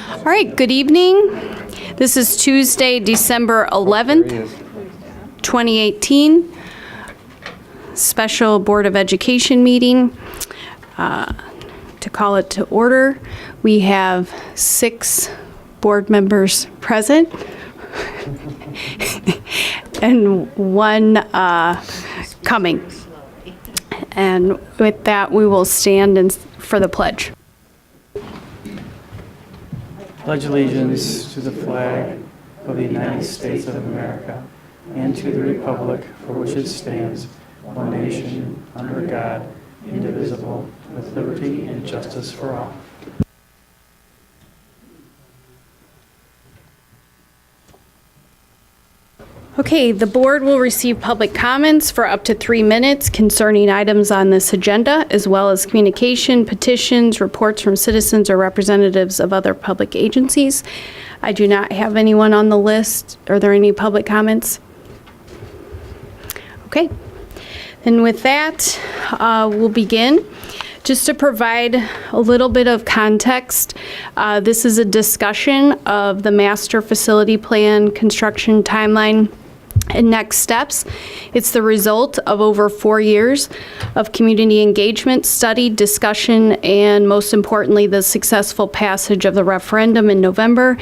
All right, good evening. This is Tuesday, December 11th, 2018, special Board of Education meeting. To call it to order, we have 6 board members present and 1 coming. And with that, we will stand for the pledge. Pledge allegiance to the flag of the United States of America and to the republic for which it stands, one nation, under God, indivisible, with liberty and justice for all. Okay, the board will receive public comments for up to 3 minutes concerning items on this agenda, as well as communication, petitions, reports from citizens or representatives of other public agencies. I do not have anyone on the list. Are there any public comments? Okay, then with that, we'll begin. Just to provide a little bit of context, this is a discussion of the master facility plan construction timeline and next steps. It's the result of over 4 years of community engagement, study, discussion, and most importantly, the successful passage of the referendum in November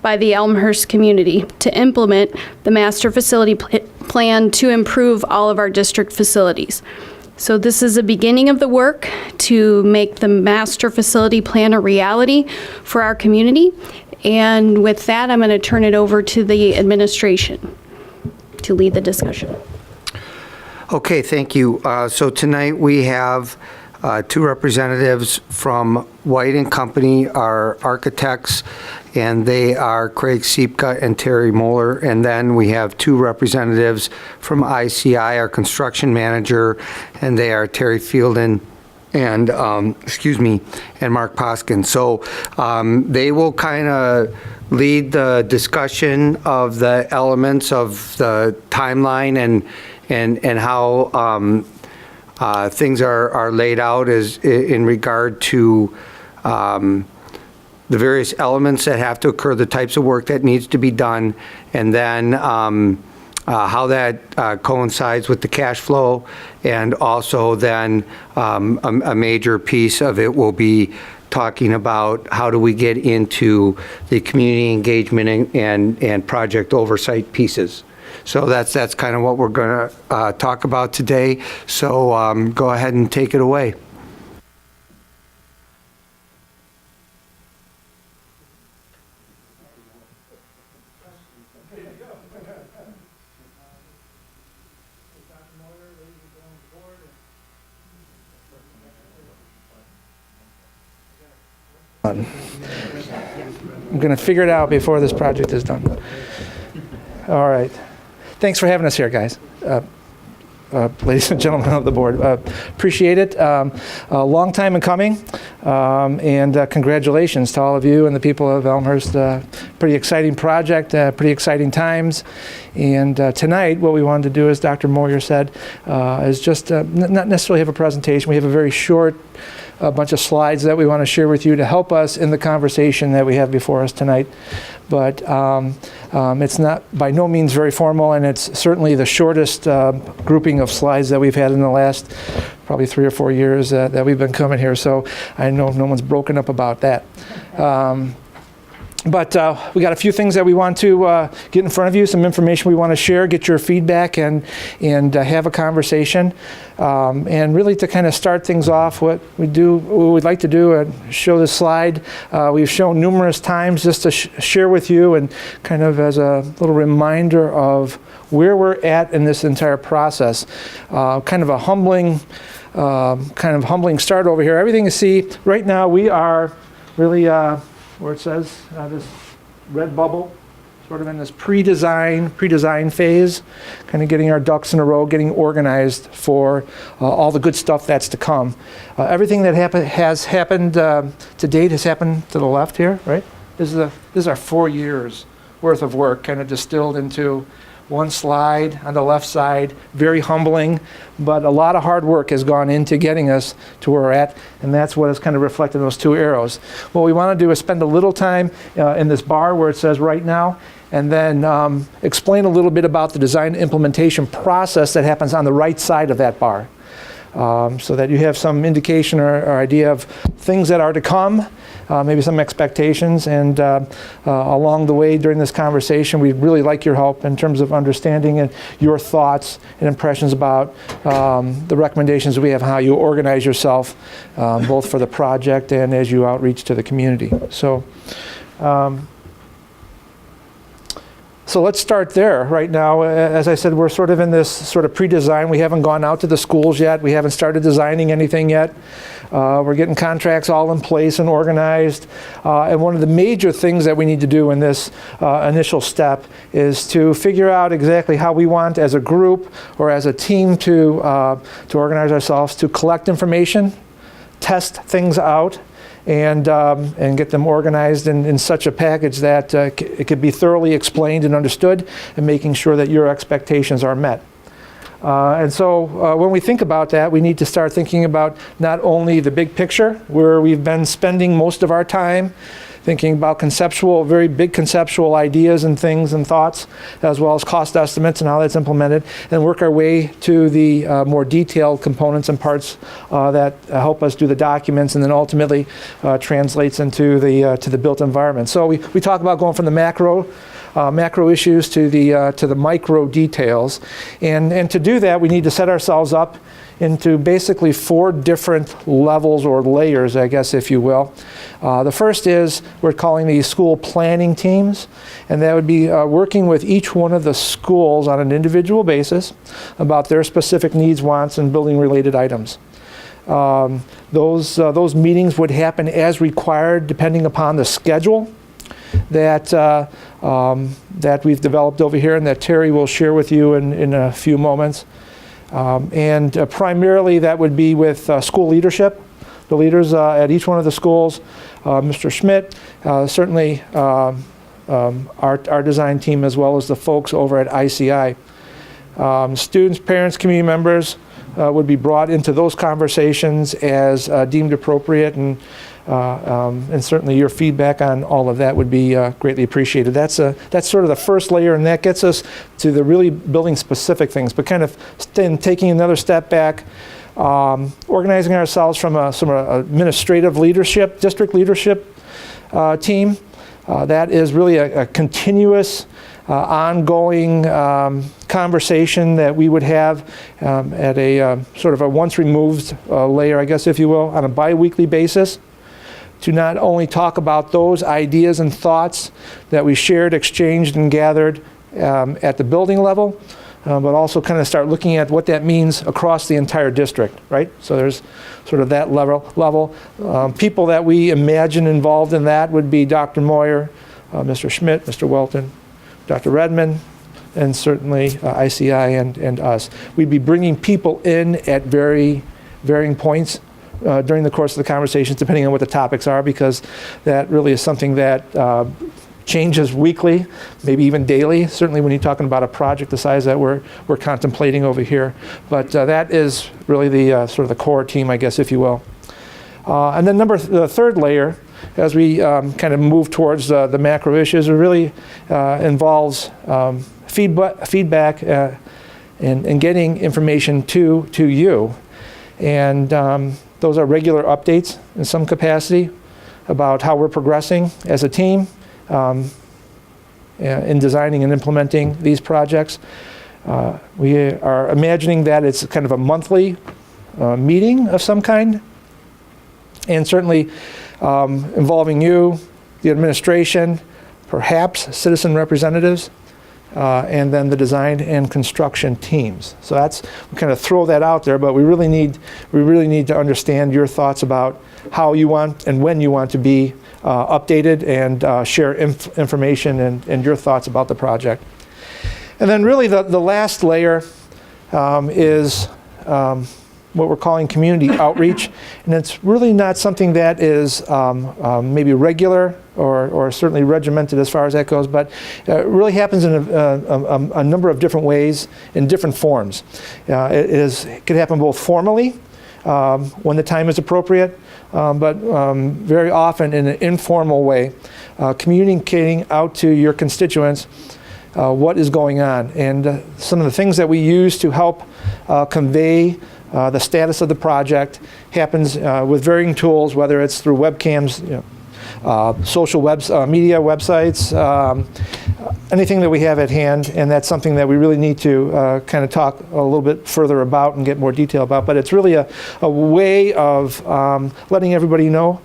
by the Elmhurst community to implement the master facility plan to improve all of our district facilities. So this is the beginning of the work to make the master facility plan a reality for our community. And with that, I'm going to turn it over to the administration to lead the discussion. Okay, thank you. So tonight we have 2 representatives from White & Company, our architects, and they are Craig Siepka and Terry Moeller. And then we have 2 representatives from ICI, our construction manager, and they are Terry Fielden and, and Mark Poskin. So they will kind of lead the discussion of the elements of the timeline and how things are laid out as in regard to the various elements that have to occur, the types of work that needs to be done, and then how that coincides with the cash flow, and also then a major piece of it will be talking about how do we get into the community engagement and project oversight pieces. So that's kind of what we're going to talk about today. So go ahead and take it away. I'm going to figure it out before this project is done. All right. Thanks for having us here, guys. Ladies and gentlemen of the board, appreciate it. A long time in coming, and congratulations to all of you and the people of Elmhurst. Pretty exciting project, pretty exciting times. And tonight, what we wanted to do, as Dr. Moyer said, is just not necessarily have a presentation. We have a very short bunch of slides that we want to share with you to help us in the conversation that we have before us tonight. But it's not by no means very formal, and it's certainly the shortest grouping of slides that we've had in the last probably 3 or 4 years that we've been coming here. So I know no one's broken up about that. But we got a few things that we want to get in front of you, some information we want to share, get your feedback, and have a conversation. And really to kind of start things off, what we'd like to do, and show this slide. We've shown numerous times just to share with you and kind of as a little reminder of where we're at in this entire process. Kind of a humbling start over here. Everything you see right now, we are really where it says this red bubble, sort of in this pre-design phase, kind of getting our ducks in a row, getting organized for all the good stuff that's to come. Everything that has happened to date has happened to the left here, right? This is our 4 years worth of work, kind of distilled into one slide on the left side, very humbling, but a lot of hard work has gone into getting us to where we're at, and that's what is kind of reflected in those two arrows. What we want to do is spend a little time in this bar where it says right now, and then explain a little bit about the design implementation process that happens on the right side of that bar. So that you have some indication or idea of things that are to come, maybe some expectations, and along the way during this conversation, we'd really like your help in terms of understanding and your thoughts and impressions about the recommendations we have, how you organize yourself, both for the project and as you outreach to the community. So let's start there. Right now, as I said, we're sort of in this sort of pre-design. We haven't gone out to the schools yet. We haven't started designing anything yet. We're getting contracts all in place and organized. And one of the major things that we need to do in this initial step is to figure out exactly how we want, as a group or as a team, to organize ourselves to collect information, test things out, and get them organized in such a package that it could be thoroughly explained and understood, and making sure that your expectations are met. And so when we think about that, we need to start thinking about not only the big picture, where we've been spending most of our time, thinking about conceptual, very big conceptual ideas and things and thoughts, as well as cost estimates and how that's implemented, and work our way to the more detailed components and parts that help us do the documents, and then ultimately translates into the built environment. So we talk about going from the macro issues to the micro details, and to do that we need to set ourselves up into basically 4 different levels or layers, I guess, if you will. The first is, we're calling these school planning teams, and that would be working with each one of the schools on an individual basis about their specific needs, wants, and building related items. Those meetings would happen as required depending upon the schedule that we've developed over here, and that Terry will share with you in a few moments. Primarily that would be with school leadership, the leaders at each one of the schools, Mr. Schmidt, certainly our design team, as well as the folks over at ICI. Students, parents, community members would be brought into those conversations as deemed appropriate, and certainly your feedback on all of that would be greatly appreciated. That's sort of the first layer, and that gets us to the really building specific things, but kind of taking another step back, organizing ourselves from a administrative leadership, district leadership team. That is really a continuous, ongoing conversation that we would have at a sort of a once removed layer, I guess, if you will, on a bi-weekly basis, to not only talk about those ideas and thoughts that we shared, exchanged, and gathered at the building level, but also kind of start looking at what that means across the entire district, right? So there's sort of that level. People that we imagine involved in that would be Dr. Moyer, Mr. Schmidt, Mr. Welton, Dr. Redmond, and certainly ICI and us. We'd be bringing people in at varying points during the course of the conversations, depending on what the topics are, because that really is something that changes weekly, maybe even daily, certainly when you're talking about a project the size that we're contemplating over here. But that is really the sort of the core team, I guess, if you will. And then the third layer, as we kind of move towards the macro issues, it really involves feedback and getting information to you. And those are regular updates in some capacity about how we're progressing as a team in designing and implementing these projects. We are imagining that it's kind of a monthly meeting of some kind, and certainly involving you, the administration, perhaps citizen representatives, and then the design and construction teams. So we kind of throw that out there, but we really need to understand your thoughts about how you want and when you want to be updated and share information and your thoughts about the project. And then really the last layer is what we're calling community outreach, and it's really not something that is maybe regular or certainly regimented as far as that goes, but it really happens in a number of different ways, in different forms. It could happen both formally, when the time is appropriate, but very often in an informal way, communicating out to your constituents what is going on. And some of the things that we use to help convey the status of the project happens with varying tools, whether it's through webcams, social media websites, anything that we have at hand, and that's something that we really need to kind of talk a little bit further about and get more detail about. But it's really a way of letting everybody know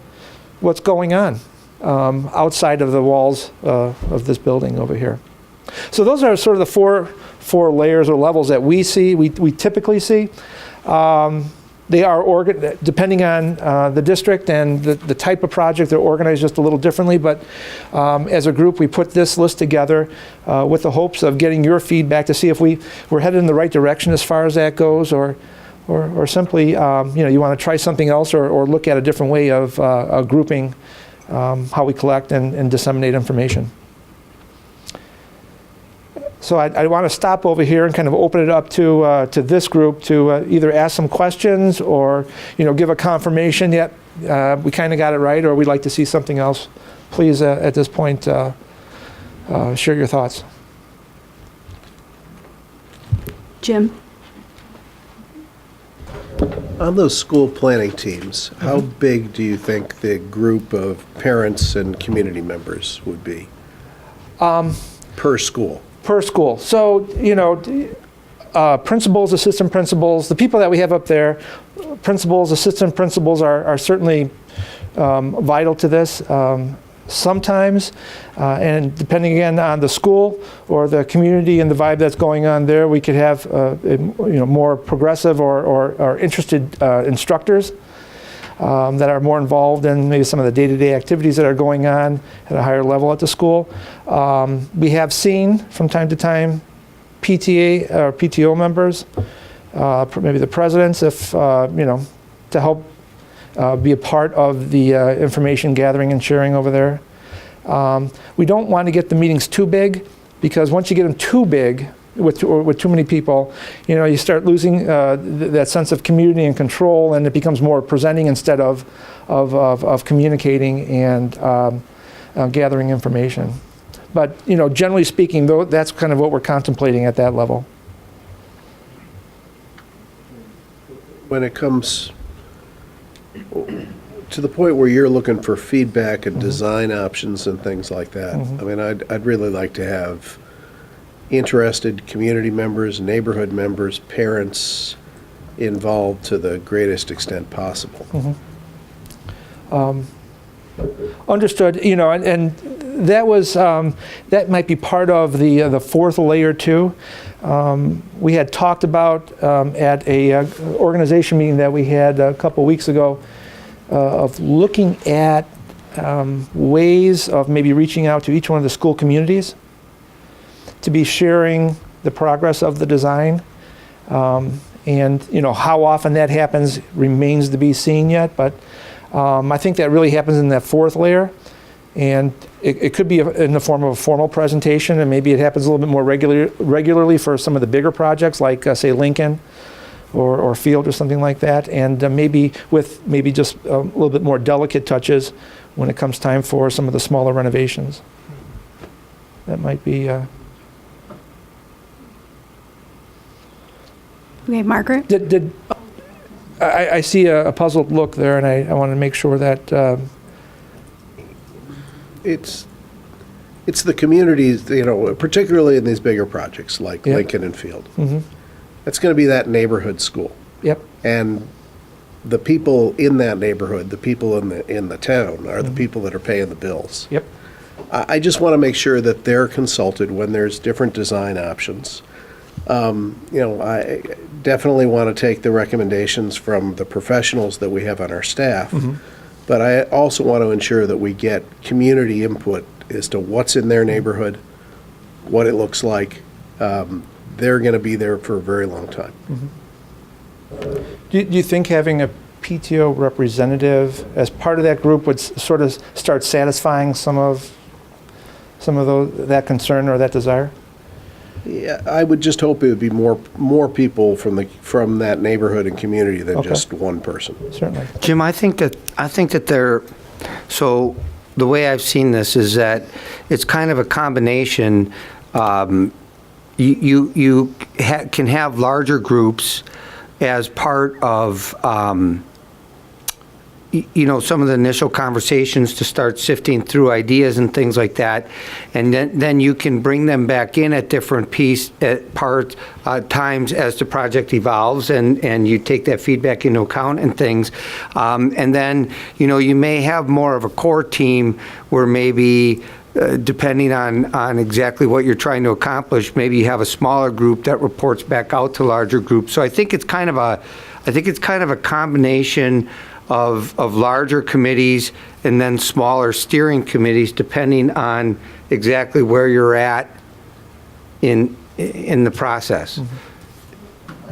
what's going on outside of the walls of this building over here. So those are sort of the four layers or levels that we see, we typically see. They are, depending on the district and the type of project, they're organized just a little differently, but as a group, we put this list together with the hopes of getting your feedback to see if we're headed in the right direction as far as that goes, or simply, you want to try something else or look at a different way of grouping how we collect and disseminate information. So I want to stop over here and kind of open it up to this group to either ask some questions or give a confirmation. Yep, we kind of got it right, or we'd like to see something else. Please, at this point, share your thoughts. Jim? On those school planning teams, how big do you think the group of parents and community members would be per school? Per school. So, principals, assistant principals, the people that we have up there, principals, assistant principals are certainly vital to this. Sometimes, and depending again on the school or the community and the vibe that's going on there, we could have more progressive or interested instructors that are more involved in maybe some of the day-to-day activities that are going on at a higher level at the school. We have seen from time to time PTA or PTO members, maybe the presidents, if to help be a part of the information gathering and sharing over there. We don't want to get the meetings too big, because once you get them too big with too many people, you start losing that sense of community and control, and it becomes more presenting instead of communicating and gathering information. But generally speaking, though, that's kind of what we're contemplating at that level. When it comes to the point where you're looking for feedback and design options and things like that, I mean, I'd really like to have interested community members, neighborhood members, parents involved to the greatest extent possible. Understood. And that was that might be part of the fourth layer too. We had talked about at a organization meeting that we had a couple weeks ago of looking at ways of maybe reaching out to each one of the school communities to be sharing the progress of the design. And how often that happens remains to be seen yet, but I think that really happens in that fourth layer, and it could be in the form of a formal presentation, and maybe it happens a little bit more regularly for some of the bigger projects like say Lincoln or Field or something like that, and maybe with just a little bit more delicate touches when it comes time for some of the smaller renovations. That might be Okay, Margaret? I see a puzzled look there, and I want to make sure that It's the communities, particularly in these bigger projects like Lincoln and Field. It's going to be that neighborhood school. Yep. And the people in that neighborhood, the people in the town, are the people that are paying the bills. Yep. I just want to make sure that they're consulted when there's different design options. I definitely want to take the recommendations from the professionals that we have on our staff, but I also want to ensure that we get community input as to what's in their neighborhood, what it looks like. They're going to be there for a very long time. Do you think having PTO representative, as part of that group, would sort of start satisfying some of that concern or that desire? Yeah, I would just hope it would be more people from that neighborhood and community than Okay. just one person. Certainly. Jim, I think that they're, so the way I've seen this is that it's kind of a combination. You can have larger groups as part of, some of the initial conversations to start sifting through ideas and things like that. And then you can bring them back in at different times as the project evolves, and you take that feedback into account and things. And then, you may have more of a core team where maybe, depending on exactly what you're trying to accomplish, maybe you have a smaller group that reports back out to larger groups. So I think it's kind of a combination of larger committees and then smaller steering committees, depending on exactly where you're at in the process.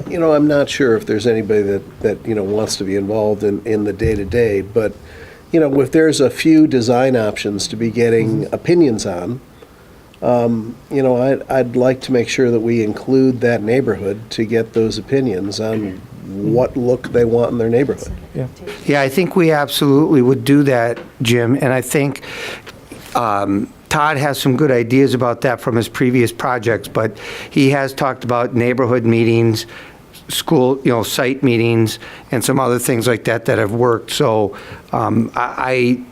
I'm not sure if there's anybody that wants to be involved in the day-to-day, but, if there's a few design options to be getting opinions on, I'd like to make sure that we include that neighborhood to get those opinions on what look they want in their neighborhood. Yeah, I think we absolutely would do that, Jim, and I think Todd has some good ideas about that from his previous projects, but he has talked about neighborhood meetings, school, site meetings, and some other things like that have worked. So I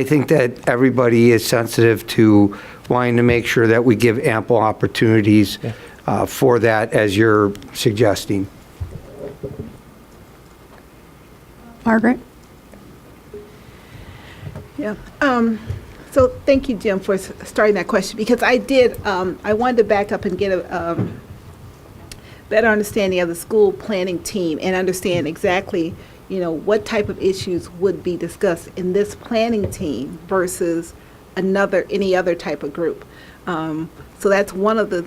think that everybody is sensitive to wanting to make sure that we give ample opportunities for that, as you're suggesting. Margaret? Yeah. So thank you, Jim, for starting that question, because I wanted to back up and get a better understanding of the school planning team and understand exactly, what type of issues would be discussed in this planning team versus any other type of group. So that's one of the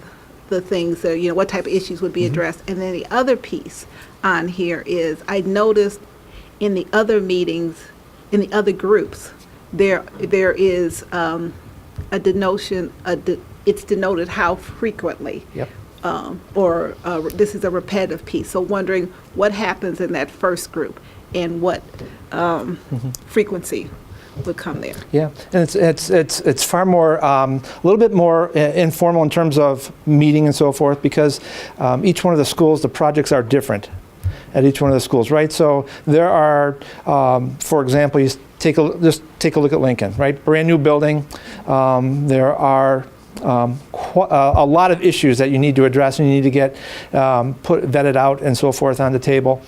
things that, what type of issues would be addressed. And then the other piece on here is I noticed in the other meetings, in the other groups, there is a denotion, it's denoted how frequently. Yep. Or this is a repetitive piece. So wondering what happens in that first group and what frequency would come there. Yeah, and it's far more, a little bit more informal in terms of meeting and so forth, because each one of the schools, the projects are different at each one of the schools, right? So there are, for example, just take a look at Lincoln, right? Brand new building. There are a lot of issues that you need to address and you need to get vetted out and so forth on the table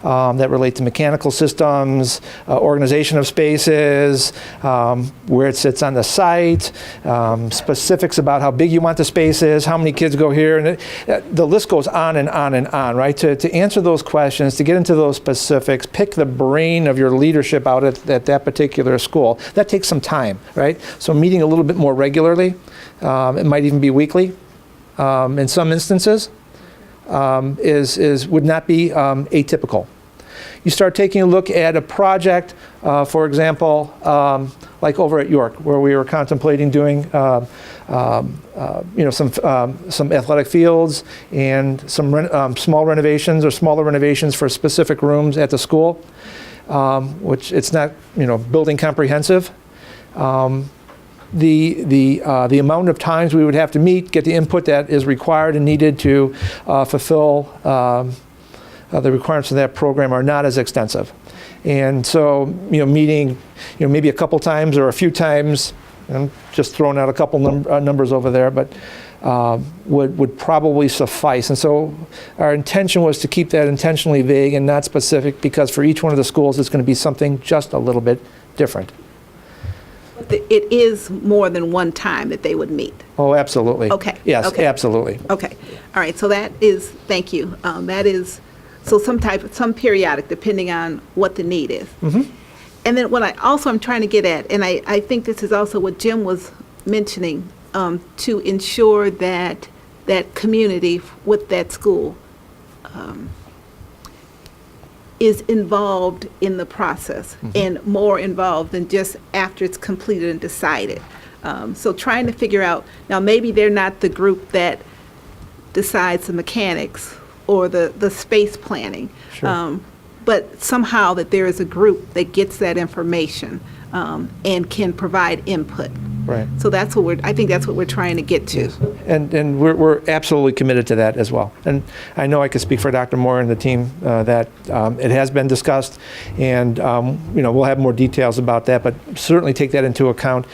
that relate to mechanical systems, organization of spaces, where it sits on the site, specifics about how big you want the spaces, how many kids go here, and the list goes on and on and on, right? To answer those questions, to get into those specifics, pick the brain of your leadership out at that particular school. That takes some time, right? So meeting a little bit more regularly, it might even be weekly in some instances, would not be atypical. You start taking a look at a project, for example, like over at York, where we were contemplating doing some athletic fields and some small renovations or smaller renovations for specific rooms at the school, which it's not building comprehensive. The amount of times we would have to meet, get the input that is required and needed to fulfill the requirements of that program are not as extensive. And so, meeting, maybe a couple times or a few times, I'm just throwing out a couple numbers over there, but would probably suffice. And so our intention was to keep that intentionally vague and not specific, because for each one of the schools, it's going to be something just a little bit different. It is more than one time that they would meet. Oh, absolutely. Okay. Yes, Okay. absolutely. Okay. All right. So that is, thank you. That is, so some periodic, depending on what the need is. Mm-hmm. And then what I'm trying to get at, and I think this is also what Jim was mentioning, to ensure that that community with that school is involved in the process and more involved than just after it's completed and decided. So trying to figure out, now maybe they're not the group that decides the mechanics or the space planning. Sure. But somehow that there is a group that gets that information and can provide input. Right. So that's what I think that's what we're trying to get to. And we're absolutely committed to that as well. And I know I could speak for Dr. Moore and the team that it has been discussed, and we'll have more details about that, but certainly take that into account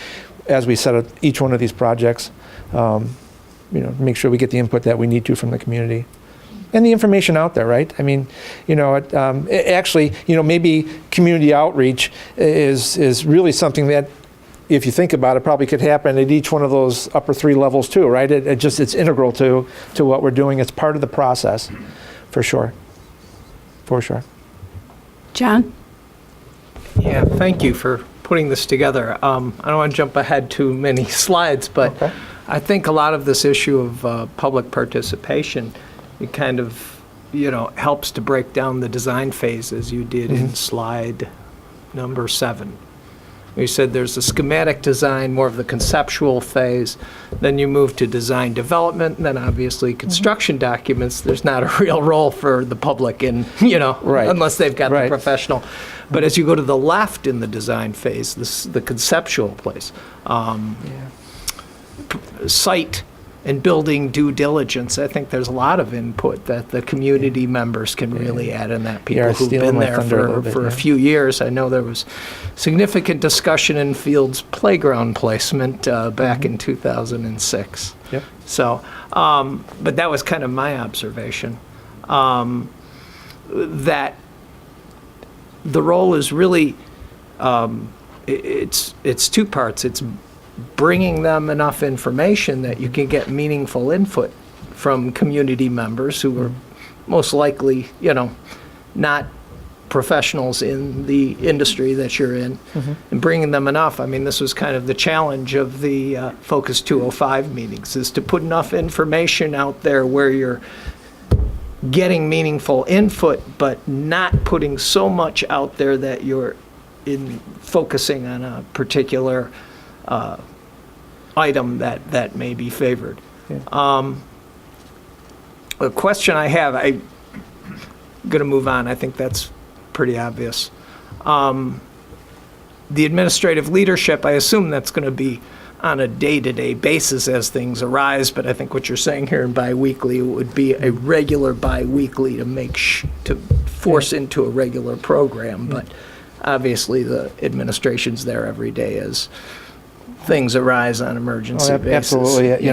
as we set up each one of these projects. Make sure we get the input that we need to from the community. And the information out there, right? I mean, actually, maybe community outreach is really something that, if you think about it, probably could happen at each one of those upper 3 levels too, right? It's integral to what we're doing. It's part of the process, for sure. For sure. John? Yeah, thank you for putting this together. I don't want to jump ahead too many slides, but Okay. I think a lot of this issue of public participation, it kind of, helps to break down the design phase as you did in slide number 7. You said there's a schematic design, more of the conceptual phase, then you move to design development, and then obviously construction documents, there's not a real role for the public in, Right. unless they've got the Right. professional. But as you go to the left in the design phase, the conceptual place, site and building due diligence, I think there's a lot of input that the community members can really add in that. People who've stealing been my there thunder a little bit, for a yeah. few years. I know there was significant discussion in Field's playground placement back in 2006. Yep. So, but that was kind of my observation, that the role is really, it's 2 parts. It's bringing them enough information that you can get meaningful input from community members who are most likely, not professionals in the industry that you're in, and bringing them enough. I mean, this was kind of the challenge of the Focus 205 meetings, is to put enough information out there where you're getting meaningful input, but not putting so much out there that you're focusing on a particular item that may be favored. Yeah. A question I have, I'm going to move on. I think that's pretty obvious. The administrative leadership, I assume that's going to be on a day-to-day basis as things arise, but I think what you're saying here in biweekly would be a regular biweekly to force into a regular program, but obviously the administration's there every day as things arise on emergency basis. Absolutely.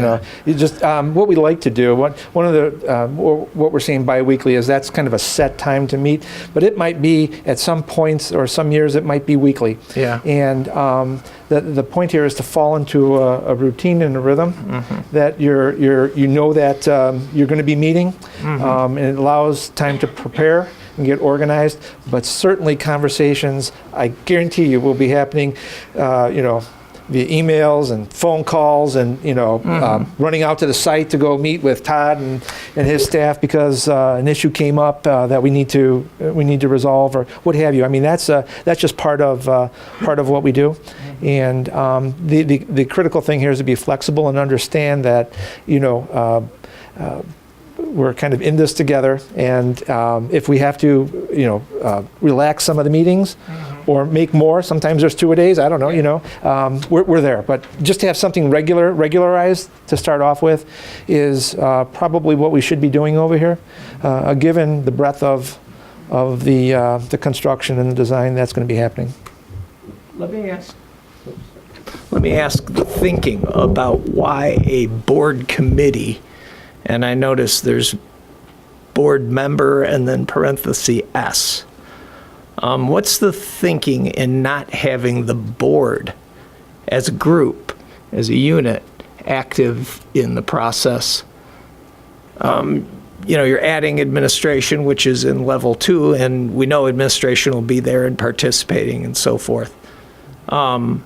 You just what we like to do. One of the what we're seeing biweekly is that's kind of a set time to meet, but it might be at some points or some years it might be weekly. Yeah. And the point here is to fall into a routine and a rhythm that you're that you're going to be meeting, and it allows time to prepare and get organized. But certainly conversations, I guarantee you, will be happening. Via emails and phone calls and, running out to the site to go meet with Todd and his staff because an issue came up that we need to resolve or what have you. I mean, that's just part of what we do. And the critical thing here is to be flexible and understand that, we're kind of in this together, and if we have to, relax some of the meetings or make more, sometimes there's 2 a days, I don't know, we're there. But just to have something regularized to start off with is probably what we should be doing over here, given the breadth of the construction and the design that's going to be happening. Let me ask the thinking about why a board committee. And I notice there's board member and then parenthesis S. What's the thinking in not having the board as a group, as a unit, active in the process? You're adding administration, which is in level 2, and we know administration will be there and participating and so forth. And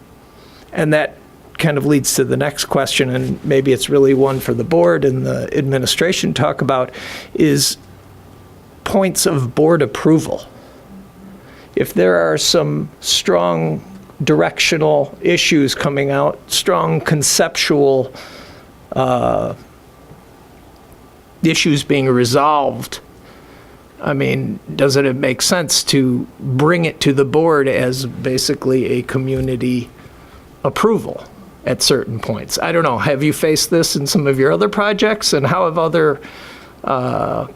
that kind of leads to the next question, and maybe it's really one for the board and the administration talk about, is points of board approval. if there are some strong directional issues coming out, strong conceptual issues being resolved, I mean, doesn't it make sense to bring it to the board as basically a community approval at certain points? I don't know. Have you faced this in some of your other projects, and how have other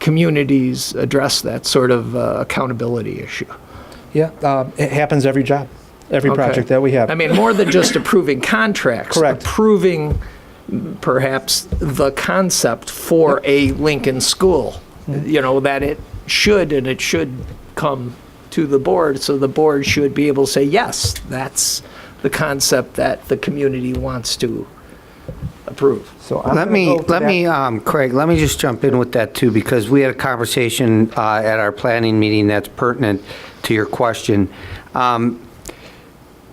communities addressed that sort of accountability issue? Yeah, it happens every job, every Okay. project that we have. I mean, more than just approving contracts. Correct. Approving perhaps the concept for a Lincoln school, you know, that it should come to the board, so the board should be able to say, yes, that's the concept that the community wants to approve. So I'm Let gonna me, go to let that. me, Craig, let me just jump in with that too, because we had a conversation at our planning meeting that's pertinent to your question.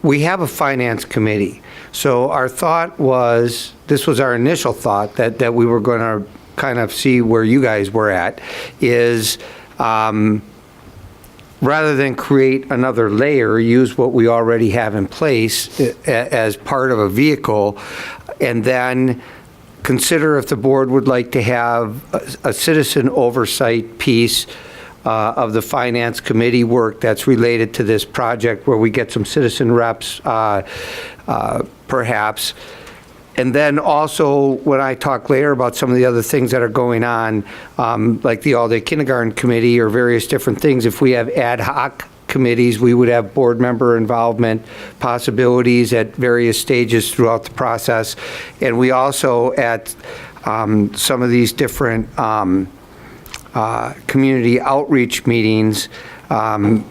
We have a finance committee. So our thought was, this was our initial thought, that we were going to kind of see where you guys were at, is rather than create another layer, use what we already have in place as part of a vehicle, and then consider if the board would like to have a citizen oversight piece of the finance committee work that's related to this project, where we get some citizen reps, perhaps. And then also, when I talk later about some of the other things that are going on, like the all-day kindergarten committee or various different things, if we have ad hoc committees, we would have board member involvement possibilities at various stages throughout the process. And we also, at some of these different community outreach meetings,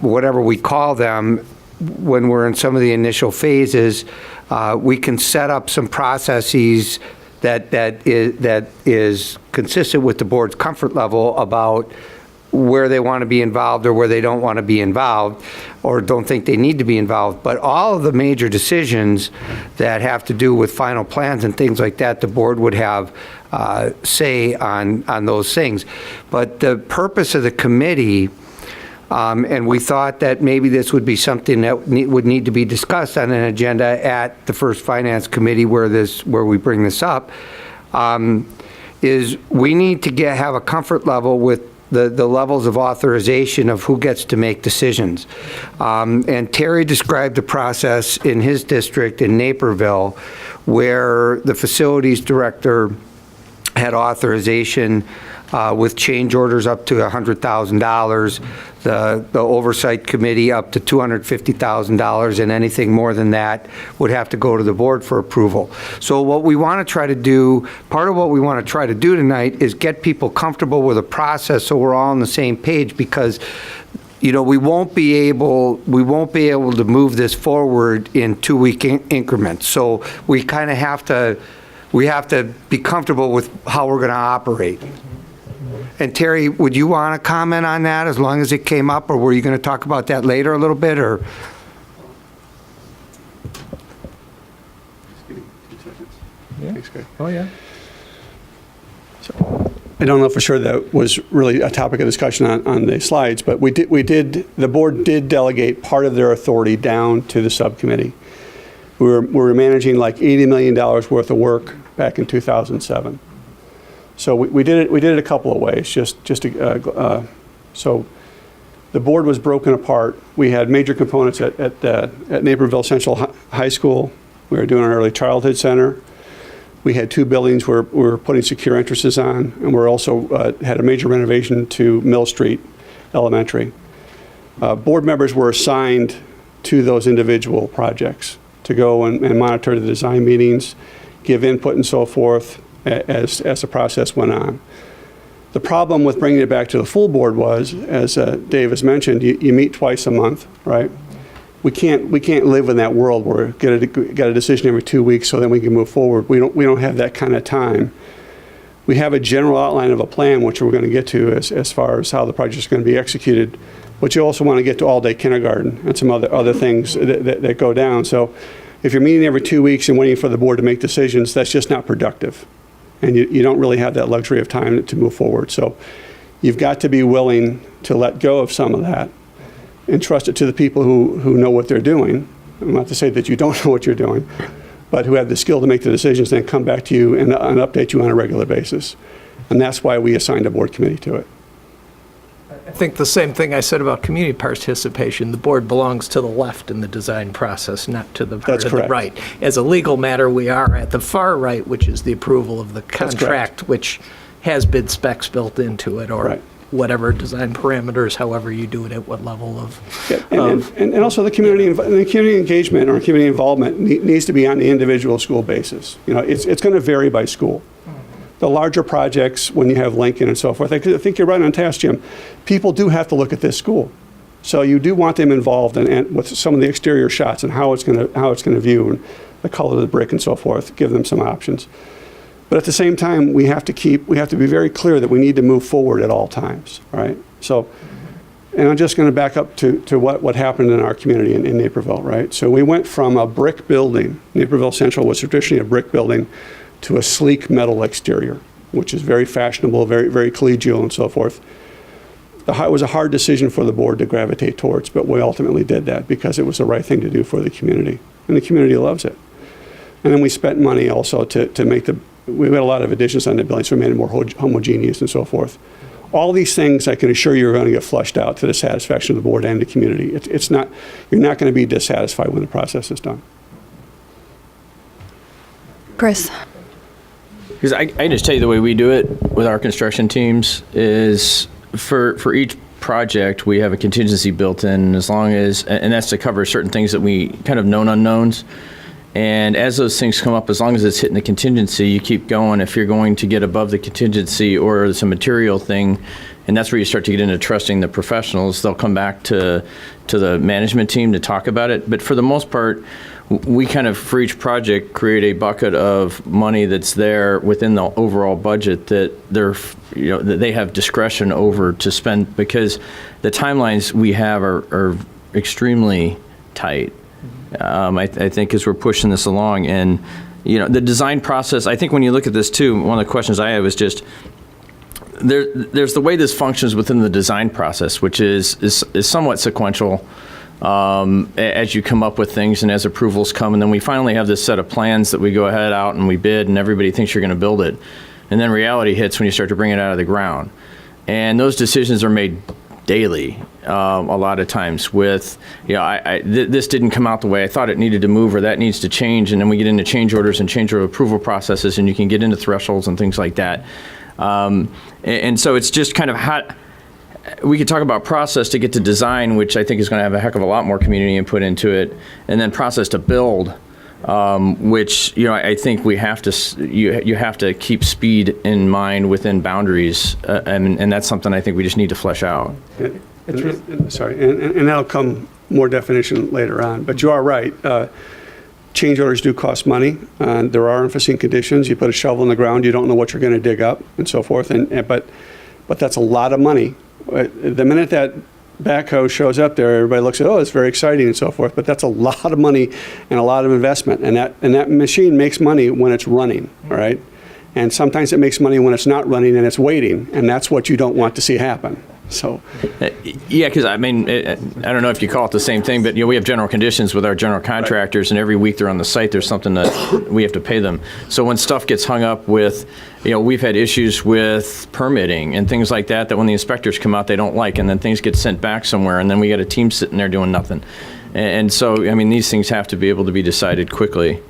whatever we call them, when we're in some of the initial phases, we can set up some processes that is consistent with the board's comfort level about where they want to be involved or where they don't want to be involved or don't think they need to be involved. But all of the major decisions that have to do with final plans and things like that, the board would have say on those things. But the purpose of the committee, and we thought that maybe this would be something that would need to be discussed on an agenda at the first finance committee where we bring this up, is we need to have a comfort level with the levels of authorization of who gets to make decisions. And Terry described the process in his district in Naperville, where the facilities director had authorization with change orders up to $100,000, the oversight committee up to $250,000, and anything more than that would have to go to the board for approval. So what we want to try to do, part of what we want to try to do tonight is get people comfortable with a process so we're all on the same page, because you know, we won't be able to move this forward in 2-week increments. So we kind of have to be comfortable with how we're going to operate. And Terry, would you want to comment on that as long as it came up, or were you going to talk about that later a little bit, or? Thanks, Greg. Oh, yeah. I don't know for sure that was really a topic of discussion on the slides, but the board did delegate part of their authority down to the subcommittee. We were managing like $80 million worth of work back in 2007. So we did it a couple of ways. So the board was broken apart. We had major components at Naperville Central High School. We were doing an early childhood center. We had 2 buildings where we were putting secure entrances on, and we're also had a major renovation to Mill Street Elementary. Board members were assigned to those individual projects to go and monitor the design meetings, give input and so forth as the process went on. The problem with bringing it back to the full board was, as Dave has mentioned, you meet twice a month, right? We can't live in that world where we get a decision every 2 weeks so then we can move forward. We don't have that kind of time. We have a general outline of a plan, which we're going to get to as far as how the project is going to be executed. But you also want to get to all-day kindergarten and some other things that go down. So if you're meeting every 2 weeks and waiting for the board to make decisions, that's just not productive. And you don't really have that luxury of time to move forward. So you've got to be willing to let go of some of that entrust it to the people who know what they're doing. Not to say that you don't know what you're doing, but who have the skill to make the decisions, then come back to you and update you on a regular basis. And that's why we assigned a board committee to it. I think the same thing I said about community participation. The board belongs to the left in the design process, not to the part That's of the correct. right. As a legal matter, we are at the far right, which is the approval of the correct. contract, which has bid specs built into it, or Right. whatever design parameters, however you do it, at what level of. Yeah, and also the community engagement or community involvement needs to be on the individual school basis. You know, it's going to vary by school. The larger projects, when you have Lincoln and so forth, I think you're right on task, Jim. People do have to look at this school, so you do want them involved and with some of the exterior shots and how it's going to view and the color of the brick and so forth. Give them some options, but at the same time, we have to be very clear that we need to move forward at all times. All right, so. And I'm just going to back up to what happened in our community in Naperville, right? So we went from a brick building, Naperville Central was traditionally a brick building, to a sleek metal exterior, which is very fashionable, very, very collegial and so forth. It was a hard decision for the board to gravitate towards, but we ultimately did that because it was the right thing to do for the community. And the community loves it. And then we spent money also to make we had a lot of additions on the building, so we made it more homogeneous and so forth. All these things, I can assure you, are going to get flushed out to the satisfaction of the board and the community. You're not going to be dissatisfied when the process is done. Chris? Because I can just tell you the way we do it with our construction teams is for each project, we have a contingency built in and that's to cover certain things that we kind of known unknowns. And as those things come up, as long as it's hitting the contingency, you keep going. If you're going to get above the contingency or it's a material thing, and that's where you start to get into trusting the professionals, they'll come back to the management team to talk about it. But for the most part, we kind of, for each project, create a bucket of money that's there within the overall budget that that they have discretion over to spend, because the timelines we have are extremely tight. I think as we're pushing this along, and the design process, I think when you look at this too, one of the questions I have is just there's the way this functions within the design process, which is somewhat sequential. As you come up with things and as approvals come, and then we finally have this set of plans that we go ahead out and we bid, and everybody thinks you're going to build it, and then reality hits when you start to bring it out of the ground, and those decisions are made daily a lot of times with this didn't come out the way I thought it needed to move, or that needs to change, and then we get into change orders and change order approval processes, and you can get into thresholds and things like that, and so it's just kind of how we could talk about process to get to design, which I think is going to have a heck of a lot more community input into it, and then process to build, which I think we have to you have to keep speed in mind within boundaries, and that's something I think we just need to flesh out. Sorry, and that'll come more definition later on. But you are right. Change orders do cost money. There are unforeseen conditions. You put a shovel in the ground, you don't know what you're going to dig up, and so forth. But that's a lot of money. The minute that backhoe shows up there, everybody looks at, it's very exciting and so forth, but that's a lot of money and a lot of investment, and that machine makes money when it's running, all right? And sometimes it makes money when it's not running and it's waiting, and that's what you don't want to see happen. So, yeah, because I mean, I don't know if you call it the same thing, but we have general conditions with our general contractors, and every week they're on the site, there's something that we have to pay them. So when stuff gets hung up with, we've had issues with permitting and things like that when the inspectors come out they don't like, and then things get sent back somewhere, and then we got a team sitting there doing nothing. And so, I mean, these things have to be able to be decided quickly.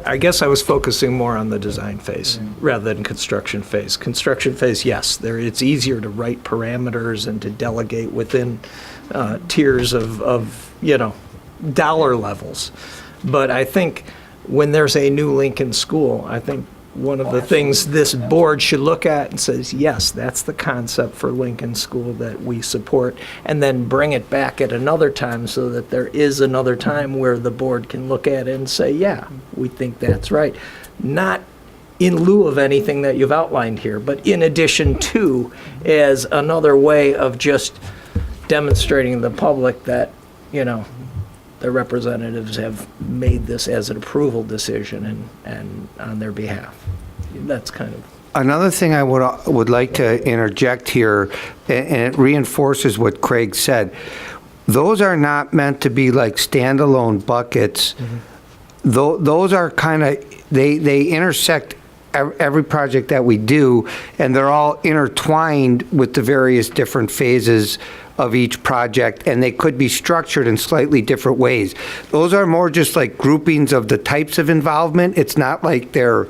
I guess I was focusing more on the design phase rather than construction phase. Construction phase, yes, it's easier to write parameters and to delegate within tiers of dollar levels. But I think when there's a new Lincoln school, I think one of the things this board should look at and says, yes, that's the concept for Lincoln School that we support, and then bring it back at another time so that there is another time where the board can look at it and say, yeah, we think that's right. Not in lieu of anything that you've outlined here, but in addition to, as another way of just demonstrating to the public that, the representatives have made this as an approval decision and on their behalf. That's kind of. Another thing I would like to interject here, and it reinforces what Craig said. those are not meant to be like standalone buckets. Those are kind of, they intersect every project that we do, and they're all intertwined with the various different phases of each project, and they could be structured in slightly different ways. Those are more just like groupings of the types of involvement. It's not like they're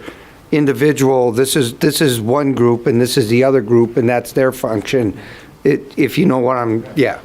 individual, this is one group and this is the other group and that's their function. If you know what yeah.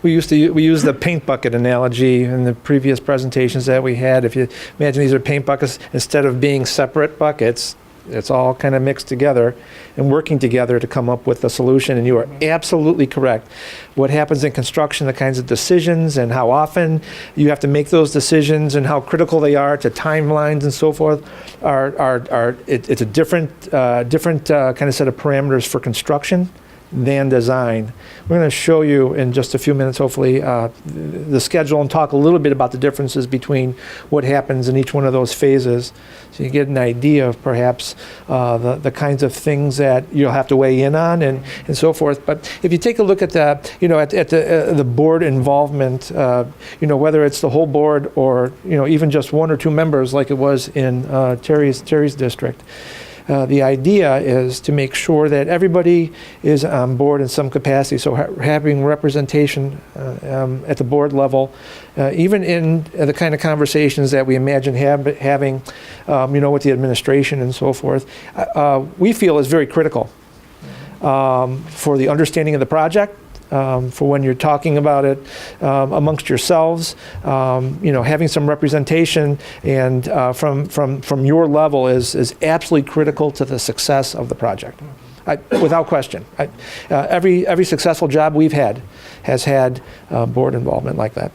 We used the paint bucket analogy in the previous presentations that we had. If you imagine these are paint buckets, instead of being separate buckets, it's all kind of mixed together and working together to come up with a solution. And you are absolutely correct. What happens in construction, the kinds of decisions and how often you have to make those decisions and how critical they are to timelines and so forth it's a different kind of set of parameters for construction than design. We're going to show you in just a few minutes, hopefully, the schedule and talk a little bit about the differences between what happens in each one of those phases, so you get an idea of perhaps the kinds of things that you'll have to weigh in on and so forth. But if you take a look at the board involvement, whether it's the whole board or even just one or two members, like it was in Terry's district. The idea is to make sure that everybody is on board in some capacity, so having representation at the board level, even in the kind of conversations that we imagine having, with the administration and so forth, we feel is very critical for the understanding of the project. For when you're talking about it amongst yourselves, having some representation and from your level is absolutely critical to the success of the project, without question. Every successful job we've had has had board involvement like that.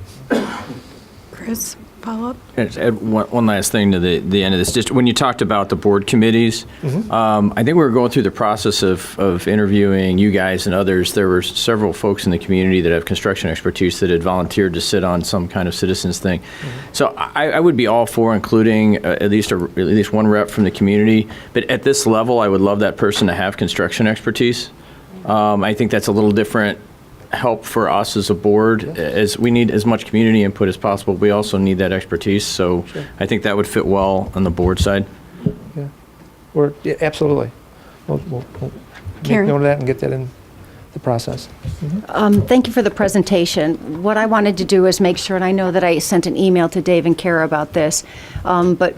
Chris, follow up? Just add one last thing to the end of this. Just when you talked about the board committees, I think we were going through the process of interviewing you guys and others. There were several folks in the community that have construction expertise that had volunteered to sit on some kind of citizens thing. So I would be all for including at least one rep from the community. But at this level, I would love that person to have construction expertise. I think that's a little different help for us as a board, as we need as much community input as possible. We also need that expertise, so sure. I think that would fit well on the board side. Yeah, absolutely. We'll make note of that and get that in the process. Thank you for the presentation. What I wanted to do is make sure, and I know that I sent an email to Dave and Kara about this, but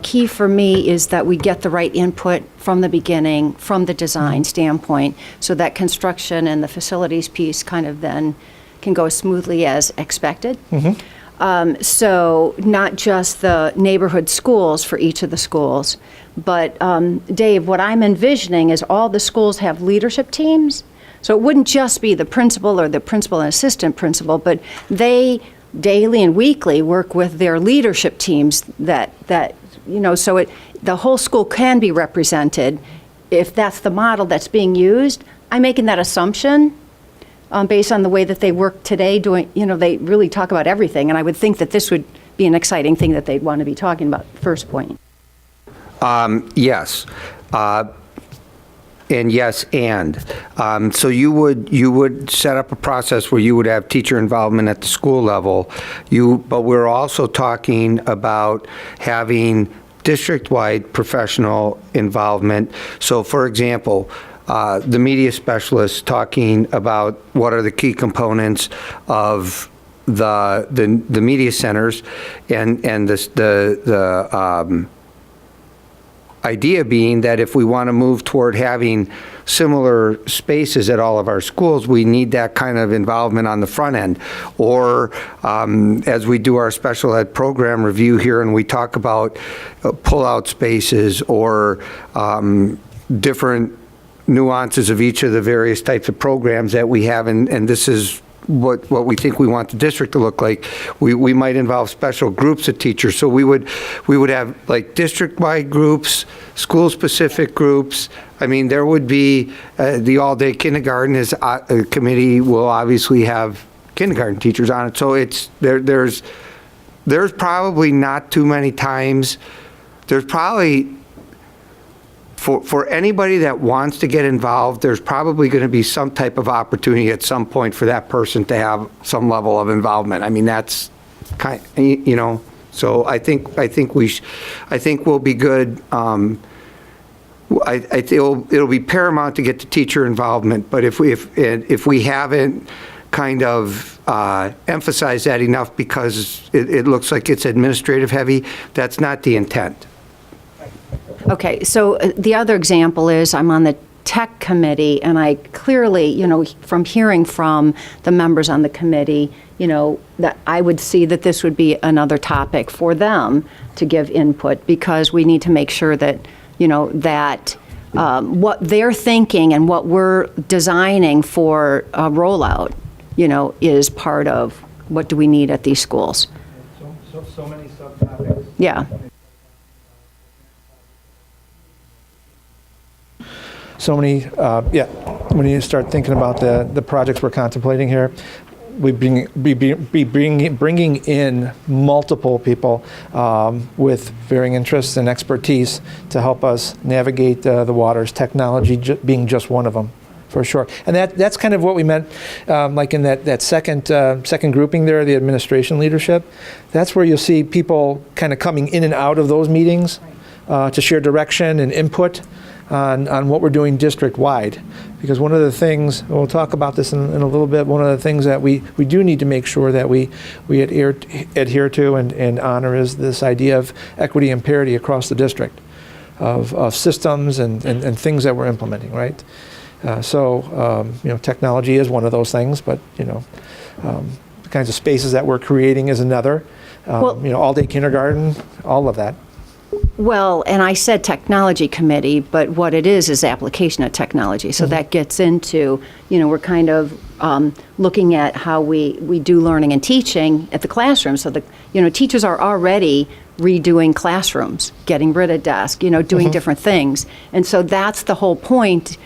key for me is that we get the right input from the beginning, from the design standpoint, so that construction and the facilities piece kind of then can go as smoothly as expected. So not just the neighborhood schools for each of the schools, but Dave, what I'm envisioning is all the schools have leadership teams. So it wouldn't just be the principal or the principal and assistant principal, but they daily and weekly work with their leadership teams so the whole school can be represented if that's the model that's being used. I'm making that assumption based on the way that they work today doing, they really talk about everything, and I would think that this would be an exciting thing that they'd want to be talking about, first point. Yes. And yes, so you would set up a process where you would have teacher involvement at the school level. But we're also talking about having district-wide professional involvement. So, for example, the media specialists talking about what are the key components of the media centers, and the idea being that if we want to move toward having similar spaces at all of our schools, we need that kind of involvement on the front end. Or as we do our special ed program review here and we talk about pull-out spaces or different nuances of each of the various types of programs that we have, and this is what we think we want the district to look like. We might involve special groups of teachers. So we would have like district-wide groups, school-specific groups. I mean, there would be the all-day kindergarten committee will obviously have kindergarten teachers on it. So there's probably not too many times. There's probably for anybody that wants to get involved, there's probably going to be some type of opportunity at some point for that person to have some level of involvement. I mean, that's so I think we'll be good. It'll be paramount to get the teacher involvement, but if we haven't kind of emphasized that enough because it looks like it's administrative heavy, that's not the intent. Okay, so the other example is I'm on the tech committee, and I clearly, from hearing from the members on the committee, that I would see that this would be another topic for them to give input, because we need to make sure that, that what they're thinking and what we're designing for a rollout, is part of what do we need at these schools. So many subtopics. Yeah. So many, when you start thinking about the projects we're contemplating here, we'd be bringing in multiple people with varying interests and expertise to help us navigate the waters, technology being just one of them, for sure. And that's kind of what we meant, like in that second grouping there, the administration leadership. That's where you'll see people kind of coming in and out of those meetings to share direction and input on what we're doing district-wide. Because one of the things, and we'll talk about this in a little bit, one of the things that we do need to make sure that we adhere to and honor is this idea of equity and parity across the district, of systems and things that we're implementing, right? Technology is one of those things, but, the kinds of spaces that we're creating is another. All-day kindergarten, all of that. Well, and I said technology committee, but what it is application of technology. So that gets into, we're kind of looking at how we do learning and teaching at the classroom. So teachers are already redoing classrooms, getting rid of desks, doing different things. And so that's the whole point,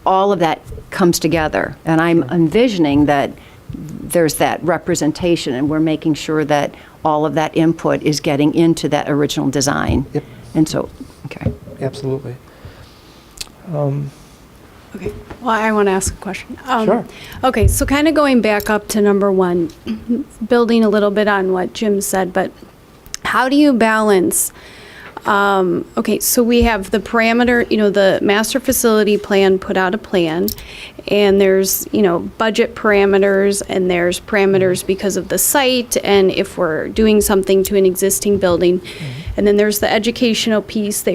all of that comes together. And I'm envisioning that there's that representation, and we're making sure that all of that input is getting into that original design. Yep. And so, okay. Absolutely. Okay, well, I want to ask a question. Sure. Okay, so kind of going back up to number one, building a little bit on what Jim said, but how do you balance, okay, so we have the parameter, the master facility plan put out a plan, and there's, budget parameters, and there's parameters because of the site, and if we're doing something to an existing building, and then there's the educational piece that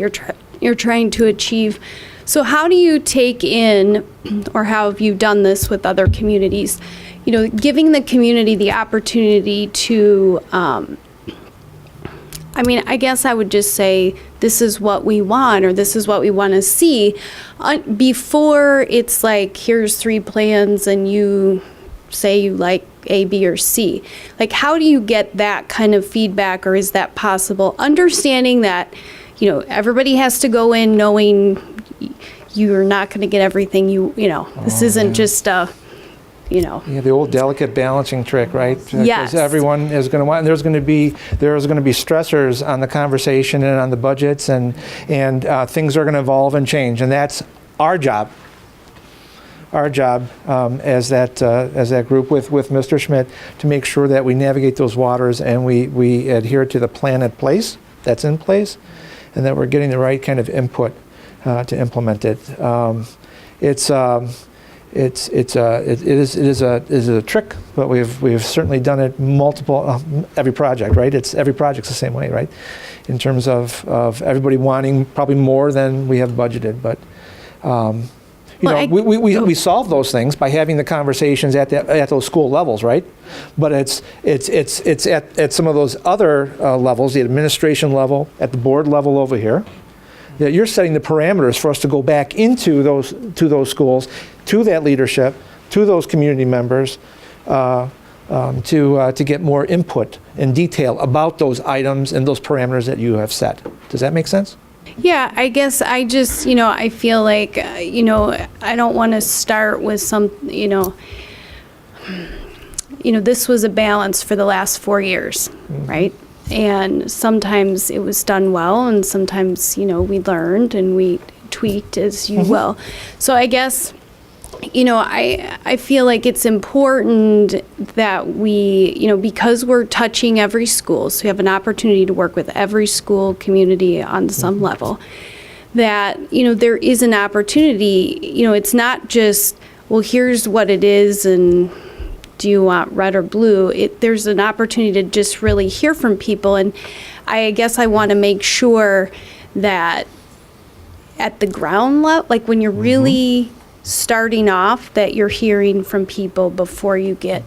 you're trying to achieve. So how do you take in, or how have you done this with other communities, giving the community the opportunity to, I guess I would just say, this is what we want, or this is what we want to see, before it's like, here's 3 plans and you say you like A, B, or C. Like, how do you get that kind of feedback, or is that possible? Understanding that, everybody has to go in knowing you're not going to get everything this isn't just a, Yeah, the old delicate balancing trick, right? Yes. Because everyone is going to want, and there's going to be stressors on the conversation and on the budgets, and things are going to evolve and change, and that's our job. Our job as that group with Mr. Schmidt, to make sure that we navigate those waters and we adhere to the plan that's in place, and that we're getting the right kind of input to implement it. It is a trick, but we've certainly done it every project, right? Every project's the same way, right? In terms of everybody wanting probably more than we have budgeted, but we solve those things by having the conversations at those school levels, right? But it's at some of those other levels, the administration level, at the board level over here, that you're setting the parameters for us to go back into those schools, to that leadership, to those community members, to get more input and detail about those items and those parameters that you have set. Does that make sense? Yeah, I guess I just, I feel like, I don't want to start with some, this was a balance for the last 4 years, right? And sometimes it was done well, and sometimes, we learned and we tweaked as you will. So I guess, I feel like it's important that we, because we're touching every school, so we have an opportunity to work with every school community on some level, that, there is an opportunity, it's not just, well, here's what it is, and do you want red or blue? There's an opportunity to just really hear from people, and I guess I want to make sure that at the ground level, like when you're really starting off, that you're hearing from people before you get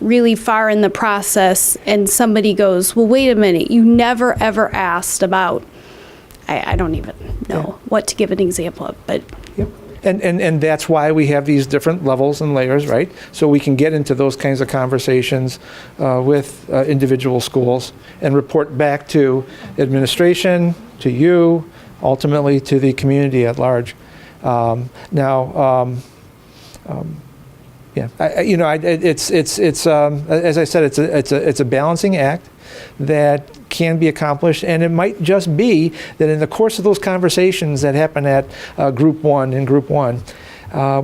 really far in the process and somebody goes, well, wait a minute, you never ever asked about, I don't even know what to give an example of, but. Yep. And that's why we have these different levels and layers, right? So we can get into those kinds of conversations with individual schools and report back to administration, to you, ultimately to the community at large. It's as I said, it's a balancing act that can be accomplished, and it might just be that in the course of those conversations that happen at Group 1,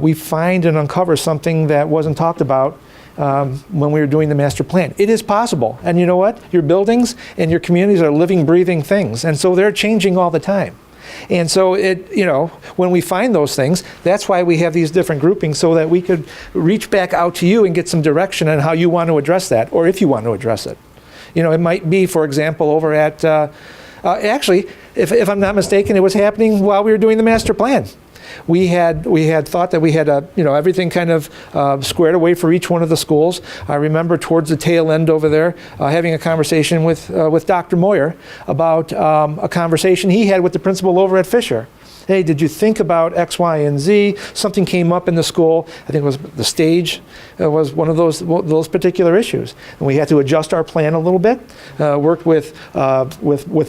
we find and uncover something that wasn't talked about when we were doing the master plan. It is possible, and you know what? Your buildings and your communities are living, breathing things, and so they're changing all the time. And so when we find those things, that's why we have these different groupings, so that we could reach back out to you and get some direction on how you want to address that, or if you want to address it. It might be, for example, over at, actually, if I'm not mistaken, it was happening while we were doing the master plan. We had thought that we had everything kind of squared away for each one of the schools. I remember towards the tail end over there having a conversation with Dr. Moyer about a conversation he had with the principal over at Fisher. Hey, did you think about X, Y, and Z? Something came up in the school. I think it was the stage was one of those particular issues, and we had to adjust our plan a little bit. Worked with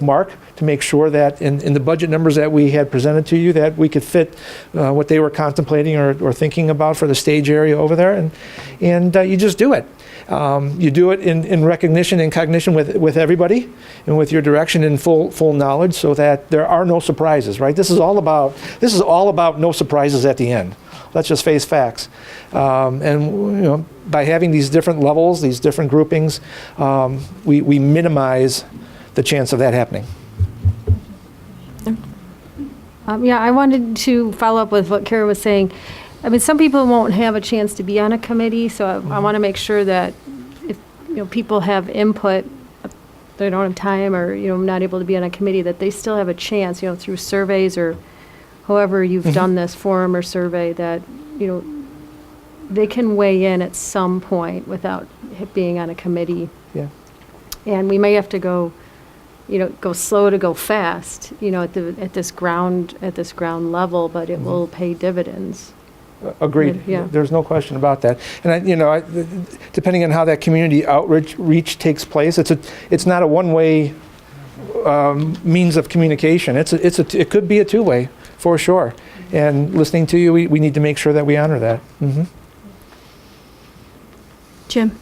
Mark to make sure that in the budget numbers that we had presented to you, that we could fit what they were contemplating or thinking about for the stage area over there, and you just do it. You do it in recognition and cognition with everybody, and with your direction in full knowledge, so that there are no surprises, right? This is all about no surprises at the end. Let's just face facts. And by having these different levels, these different groupings, we minimize the chance of that happening. I wanted to follow up with what Kara was saying. I mean, some people won't have a chance to be on a committee, so I want to make sure that if people have input, they don't have time, or not able to be on a committee, that they still have a chance, through surveys or however you've done this forum or survey, that they can weigh in at some point without being on a committee. Yeah. And we may have to go slow to go fast, at this ground level, but it will pay dividends. Agreed. Yeah. There's no question about that. And depending on how that community outreach takes place, it's not a one-way means of communication. It could be a two-way for sure. And listening to you, we need to make sure that we honor that. Mm-hmm. Jim?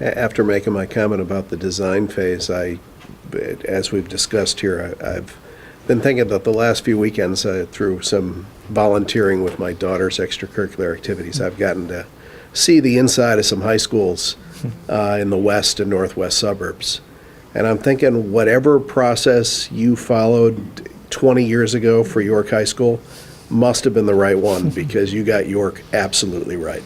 After making my comment about the design phase, as we've discussed here, I've been thinking that the last few weekends, through some volunteering with my daughter's extracurricular activities, I've gotten to see the inside of some high schools in the west and northwest suburbs. And I'm thinking whatever process you followed 20 years ago for York High School must have been the right one, because you got York absolutely right.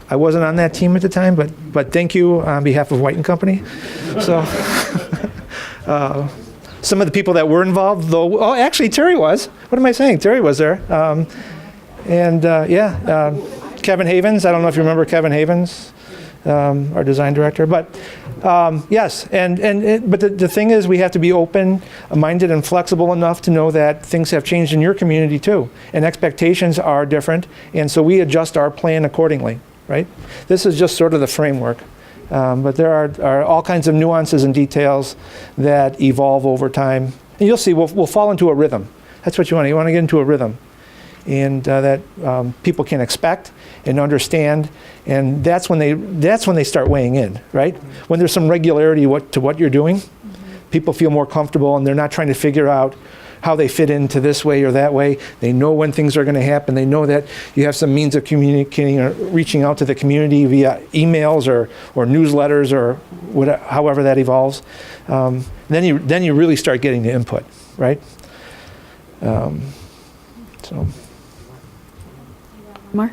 I wasn't on that team at the time, but thank you on behalf of White and Company. So some of the people that were involved, though, actually Terry was. What am I saying? Terry was there. Kevin Havens. I don't know if you remember Kevin Havens, our design director. But yes, but the thing is, we have to be open-minded and flexible enough to know that things have changed in your community too, and expectations are different, and so we adjust our plan accordingly. Right? This is just sort of the framework. But there are all kinds of nuances and details that evolve over time. And you'll see, we'll fall into a rhythm. That's what you want. You want to get into a rhythm. and that people can expect and understand, and that's when they start weighing in, right? When there's some regularity to what you're doing, people feel more comfortable, and they're not trying to figure out how they fit into this way or that way. They know when things are going to happen. They know that you have some means of communicating or reaching out to the community via emails or newsletters or whatever, however that evolves. Then you really start getting the input, right? So. Mar?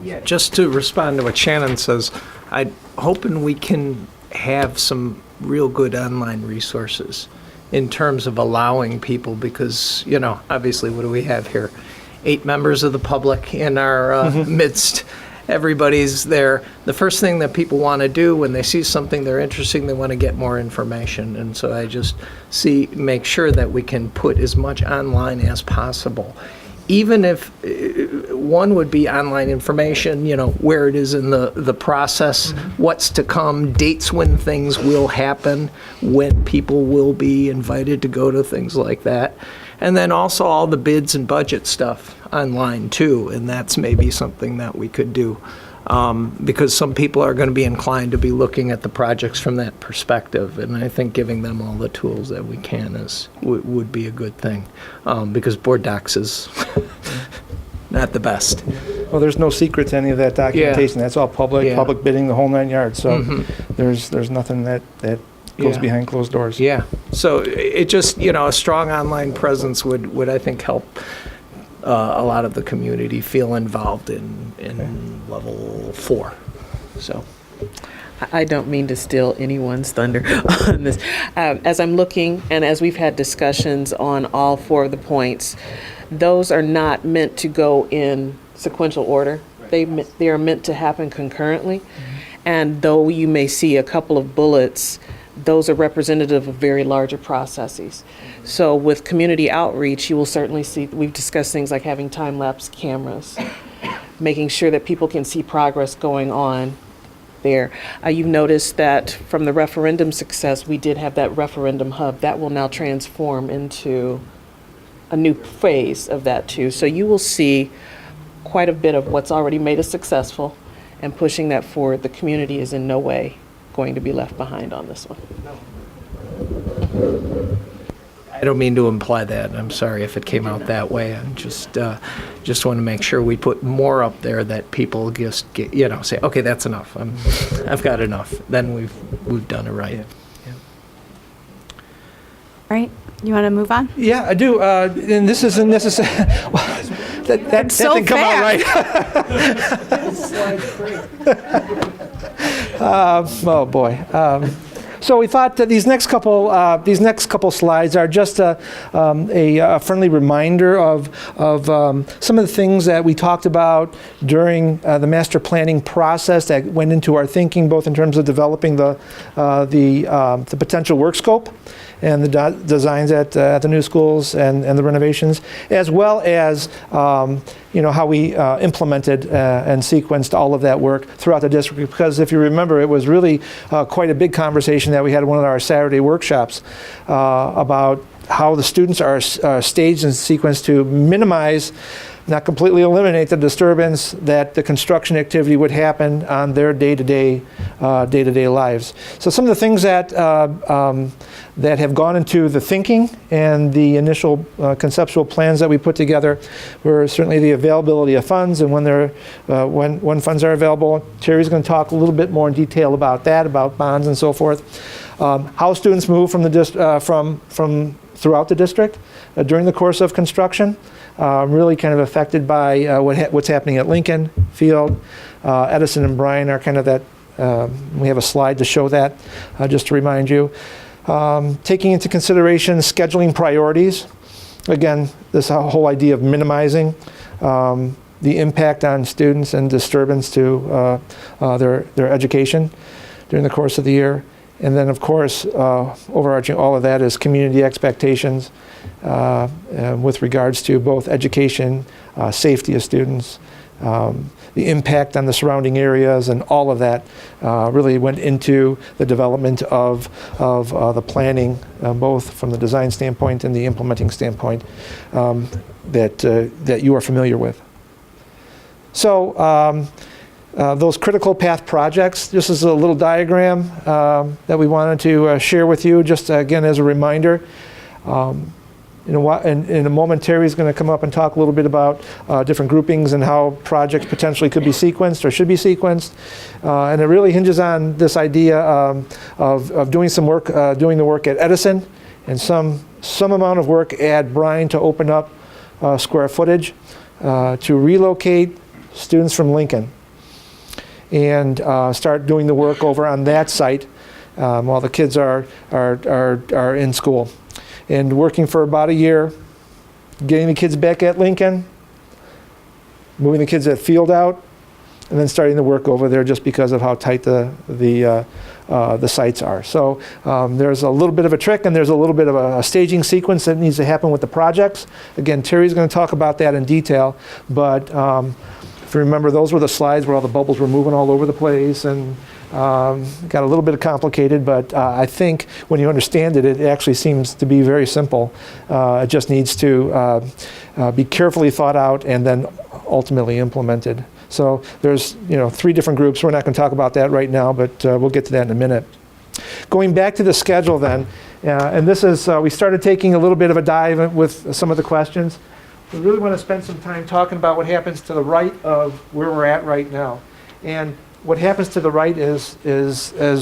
Yeah, just to respond to what Shannon says, I'm hoping we can have some real good online resources in terms of allowing people, because, obviously, what do we have here? 8 members of the public in our midst. Everybody's there. The first thing that people want to do when they see something they're interested in, they want to get more information. And so I just make sure that we can put as much online as possible. Even if one would be online information, where it is in the process, what's to come, dates when things will happen, when people will be invited to go to things like that. And then also all the bids and budget stuff online too, and that's maybe something that we could do. Because some people are going to be inclined to be looking at the projects from that perspective, and I think giving them all the tools that we can would be a good thing, because board docs is not the best. Well, there's no secret to any of that documentation. That's all public bidding, the whole 9 yards. So there's nothing that goes behind closed doors. Yeah. So it just, a strong online presence would I think help a lot of the community feel involved in level 4. So. I don't mean to steal anyone's thunder on this. As I'm looking, and as we've had discussions on all 4 of the points, those are not meant to go in sequential order. They are meant to happen concurrently. And though you may see a couple of bullets, those are representative of very larger processes. So with community outreach, you will certainly see, we've discussed things like having time-lapse cameras, making sure that people can see progress going on there. You've noticed that from the referendum success, we did have that referendum hub. That will now transform into a new phase of that too. So you will see quite a bit of what's already made us successful, and pushing that forward. The community is in no way going to be left behind on this one. I don't mean to imply that. I'm sorry if it came out that way. I just want to make sure we put more up there that people just get, say, okay, that's enough. I've got enough. Then we've done it right. All right. You want to move on? Yeah, I do. And this isn't necessary. that so didn't come out right. Oh boy. So we thought that these next couple slides are just a friendly reminder of some of the things that we talked about during the master planning process that went into our thinking, both in terms of developing the potential work scope and the designs at the new schools and the renovations, as well as how we implemented and sequenced all of that work throughout the district. Because if you remember, it was really quite a big conversation that we had at one of our Saturday workshops about how the students are staged and sequenced to minimize, not completely eliminate, the disturbance that the construction activity would happen on their day-to-day lives. So some of the things that that have gone into the thinking and the initial conceptual plans that we put together were certainly the availability of funds, and when funds are available. Terry's going to talk a little bit more in detail about that, about bonds and so forth. How students move from from throughout the district during the course of construction. Really kind of affected by what's happening at Lincoln Field. Edison and Bryan are kind of that, we have a slide to show that, just to remind you. Taking into consideration scheduling priorities. Again, this whole idea of minimizing the impact on students and disturbance to their education during the course of the year. And then, of course, overarching all of that is community expectations with regards to both education, safety of students, the impact on the surrounding areas, and all of that really went into the development of the planning, both from the design standpoint and the implementing standpoint. that you are familiar with. So those critical path projects, this is a little diagram that we wanted to share with you, just again as a reminder. In a moment, Terry's going to come up and talk a little bit about different groupings and how projects potentially could be sequenced or should be sequenced. And it really hinges on this idea of doing some work, doing the work at Edison, and some amount of work at Bryan to open up square footage, to relocate students from Lincoln, and start doing the work over on that site while the kids are in school. And working for about a year, getting the kids back at Lincoln, moving the kids at Field out, and then starting the work over there just because of how tight the sites are. So there's a little bit of a trick, and there's a little bit of a staging sequence that needs to happen with the projects. Again, Terry's going to talk about that in detail, but if you remember, those were the slides where all the bubbles were moving all over the place, and got a little bit complicated, but I think when you understand it, it actually seems to be very simple. It just needs to be carefully thought out and then ultimately implemented. So there's 3 different groups. We're not going to talk about that right now, but we'll get to that in a minute. Going back to the schedule then, and this is, we started taking a little bit of a dive with some of the questions. We really want to spend some time talking about what happens to the right of where we're at right now. And what happens to the right is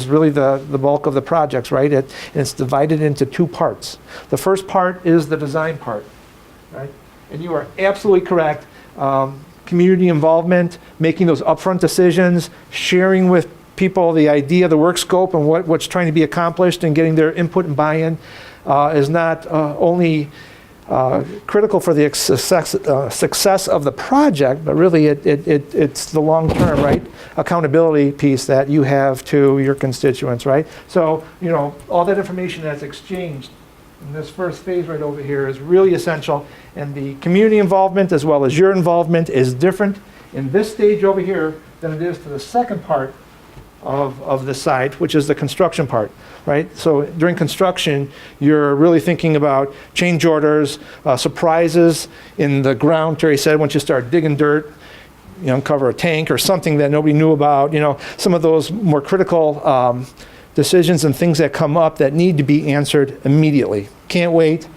really the bulk of the projects, right? And it's divided into 2 parts. The first part is the design part, right? And you are absolutely correct. Community involvement, making those upfront decisions, sharing with people the idea, the work scope, and what's trying to be accomplished, and getting their input and buy-in is not only critical for the success of the project, but really it's the long-term, right, accountability piece that you have to your constituents, right? So, all that information that's exchanged in this first phase right over here is really essential, and the community involvement as well as your involvement is different in this stage over here than it is to the second part of the site, which is the construction part, right? So during construction, you're really thinking about change orders, surprises in the ground. Terry said once you start digging dirt, you uncover a tank or something that nobody knew about, some of those more critical decisions and things that come up that need to be answered immediately. Can't wait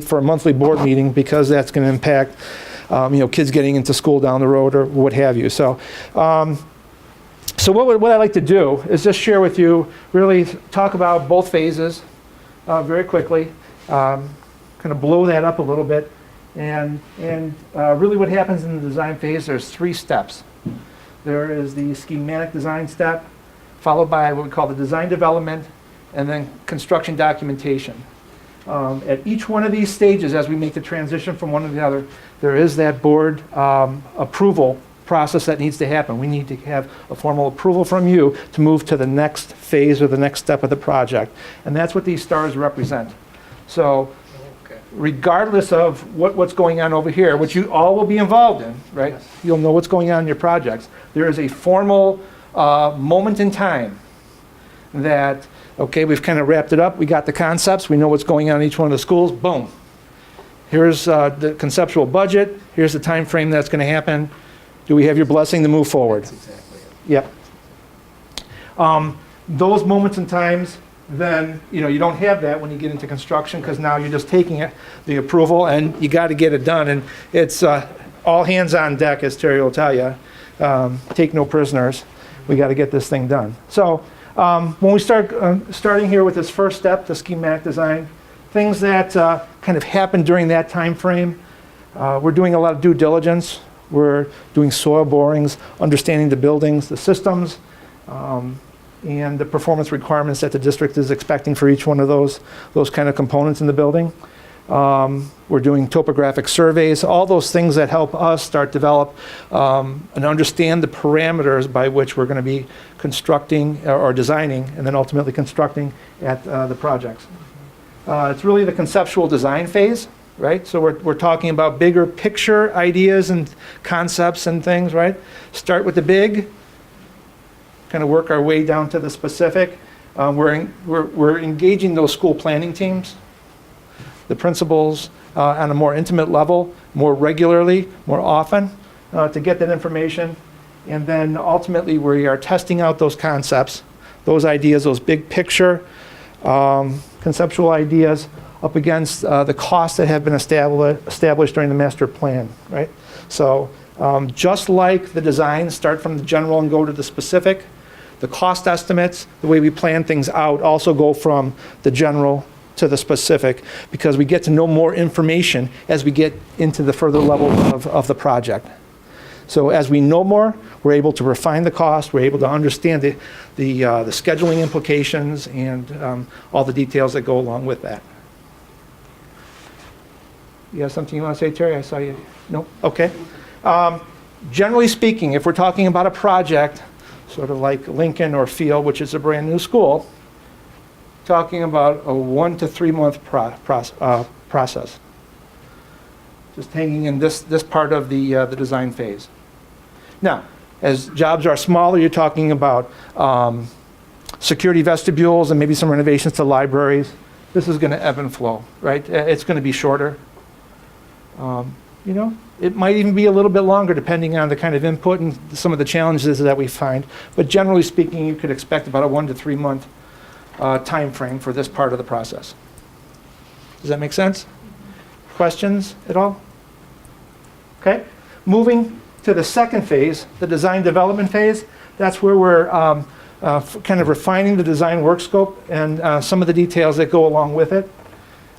for a monthly board meeting because that's going to impact kids getting into school down the road or what have you. So what I like to do is just share with you, really talk about both phases very quickly, kind of blow that up a little bit, and really what happens in the design phase, there's 3 steps. There is the schematic design step, followed by what we call the design development, and then construction documentation. At each one of these stages, as we make the transition from one to the other, there is that board approval process that needs to happen. We need to have a formal approval from you to move to the next phase or the next step of the project. And that's what these stars represent. So regardless of what's going on over here, which you all will be involved in, right? Yes. You'll know what's going on in your projects. There is a formal moment in time that, okay, we've kind of wrapped it up. We got the concepts. We know what's going on in each one of the schools. Boom. Here's the conceptual budget. Here's the time frame that's going to happen. Do we have your blessing to move forward? That's exactly it. Yep. Those moments and times, then, you don't have that when you get into construction because now you're just taking it, the approval, and you got to get it done. And it's all hands on deck, as Terry will tell you. Take no prisoners. We got to get this thing done. So when we starting here with this first step, the schematic design, things that kind of happen during that time frame, we're doing a lot of due diligence. We're doing soil borings, understanding the buildings, the systems, and the performance requirements that the district is expecting for each one of those kind of components in the building. We're doing topographic surveys, all those things that help us start develop and understand the parameters by which we're going to be constructing or designing and then ultimately constructing at the projects. It's really the conceptual design phase. Right? So we're talking about bigger picture ideas and concepts and things, right? Start with the big, kind of work our way down to the specific. We're engaging those school planning teams. the principals on a more intimate level, more regularly, more often, to get that information. And then ultimately, we are testing out those concepts, those ideas, those big picture conceptual ideas up against the costs that have been established during the master plan, right? So just like the designs start from the general and go to the specific, the cost estimates, the way we plan things out also go from the general to the specific, because we get to know more information as we get into the further level of the project. So as we know more, we're able to refine the cost, we're able to understand the scheduling implications and all the details that go along with that. You have something you want to say, Terry? I saw you. No? Okay. Generally speaking, if we're talking about a project, sort of like Lincoln or Field, which is a brand new school, talking about a 1 to 3 month process. Just hanging in this part of the design phase. Now, as jobs are smaller, you're talking about security vestibules and maybe some renovations to libraries. This is going to ebb and flow, right? It's going to be shorter. You know, it might even be a little bit longer depending on the kind of input and some of the challenges that we find. But generally speaking, you could expect about a 1 to 3 month time frame for this part of the process. Does that make sense? Questions at all? Okay. Moving to the second phase, the design development phase. That's where we're kind of refining the design work scope and some of the details that go along with it.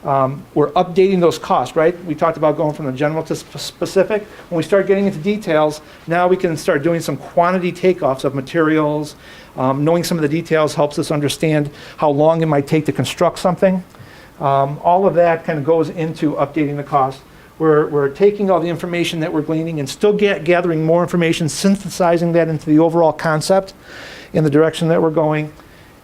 We're updating those costs, right? We talked about going from the general to specific. When we start getting into details, now we can start doing some quantity takeoffs of materials. Knowing some of the details helps us understand how long it might take to construct something. All of that kind of goes into updating the cost. We're taking all the information that we're gleaning and still gathering more information, synthesizing that into the overall concept in the direction that we're going,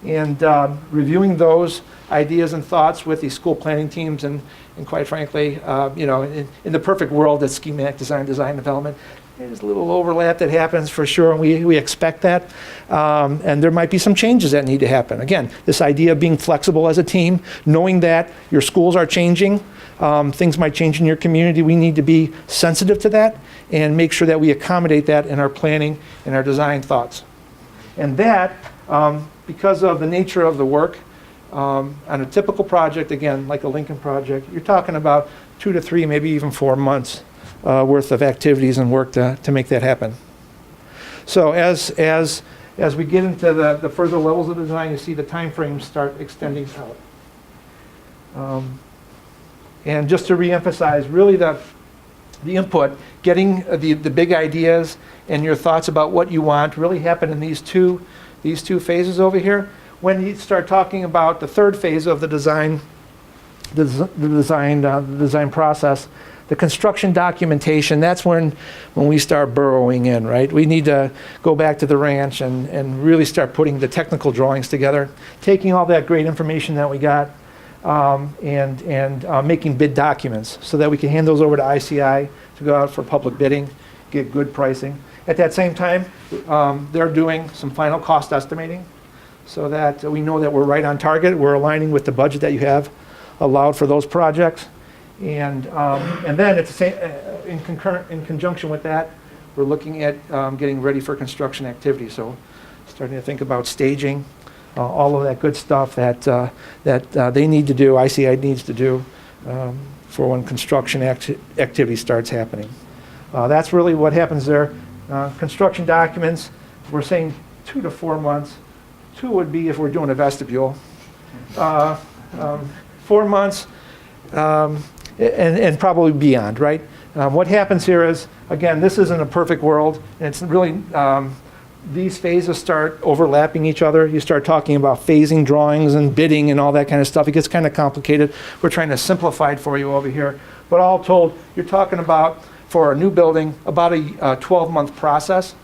and reviewing those ideas and thoughts with the school planning teams, and quite frankly, you know, in the perfect world, that's schematic design development. There's a little overlap that happens for sure, and we expect that. And there might be some changes that need to happen. Again, this idea of being flexible as a team, knowing that your schools are changing, things might change in your community. We need to be sensitive to that and make sure that we accommodate that in our planning and our design thoughts. And that, because of the nature of the work, on a typical project, again, like a Lincoln project, you're talking about 2 to 3, maybe even 4 months worth of activities and work to make that happen. So as we get into the further levels of design, you see the time frames start extending out. And just to reemphasize, really the input, getting the big ideas and your thoughts about what you want really happen in these two phases over here. When you start talking about the third phase of the design process, the construction documentation, that's when we start burrowing in, right? We need to go back to the ranch and really start putting the technical drawings together, taking all that great information that we got, and making bid documents so that we can hand those over to ICI to go out for public bidding, get good pricing. At that same time, they're doing some final cost estimating so that we know that we're right on target. We're aligning with the budget that you have allowed for those projects. And then at the same, in conjunction with that, we're looking at getting ready for construction activity. So starting to think about staging, all of that good stuff that they need to do, ICI needs to do for when construction activity starts happening. That's really what happens there. Construction documents, we're saying 2 to 4 months. 2 would be if we're doing a vestibule. 4 months, and probably beyond, right? What happens here is, again, this isn't a perfect world, and it's really, these phases start overlapping each other. You start talking about phasing drawings and bidding and all that kind of stuff. It gets kind of complicated. We're trying to simplify it for you over here. But all told, you're talking about, for a new building, about a 12-month process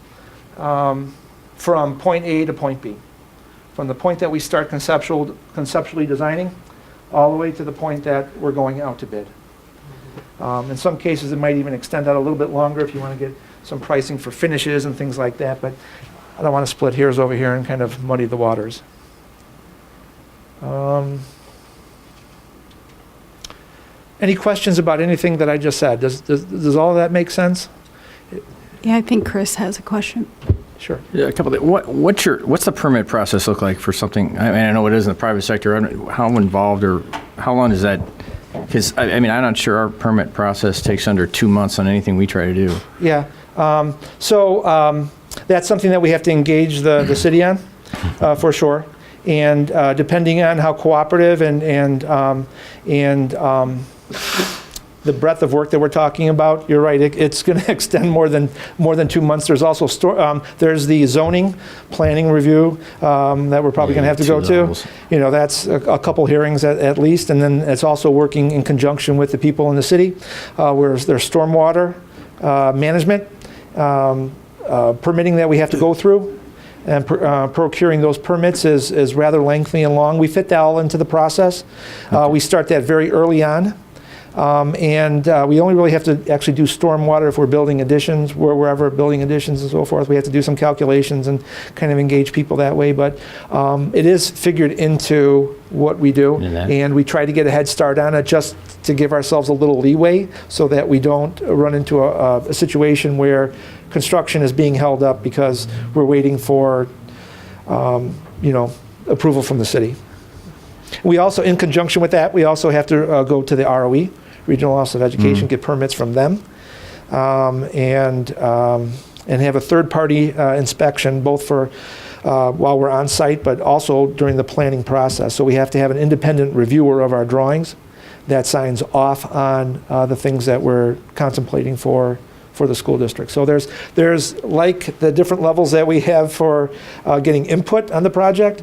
from point A to point B. From the point that we start conceptually designing all the way to the point that we're going out to bid. In some cases, it might even extend out a little bit longer if you want to get some pricing for finishes and things like that, but I don't want to split hairs over here and kind of muddy the waters. Any questions about anything that I just said? Does all of that make sense? Yeah, I think Chris has a question. Sure. Yeah, a couple of, what's the permit process look like for something? I mean, I know it is in the private sector. How involved or how long is that? Because, I mean, I'm not sure our permit process takes under 2 months on anything we try to do. Yeah. That's something that we have to engage the city on, for sure. And depending on how cooperative and the breadth of work that we're talking about, you're right, it's going to extend more than 2 months. There's also there's the zoning planning review that we're probably going to have to go to. levels. You know, that's a couple hearings at least, and then it's also working in conjunction with the people in the city, where there's stormwater management, permitting that we have to go through. And procuring those permits is rather lengthy and long. We fit that all into the process. We start that very early on. And we only really have to actually do stormwater if we're building additions, wherever building additions and so forth. We have to do some calculations and kind of engage people that way. But it is figured into what we do. And we try to get a head start on it just to give ourselves a little leeway so that we don't run into a situation where construction is being held up because we're waiting for, approval from the city. We also, in conjunction with that, we also have to go to the ROE, Regional Office of Education, get permits from them, and have a third-party inspection, both for while we're on site, but also during the planning process. So we have to have an independent reviewer of our drawings that signs off on the things that we're contemplating for the school district. So there's like the different levels that we have for getting input on the project.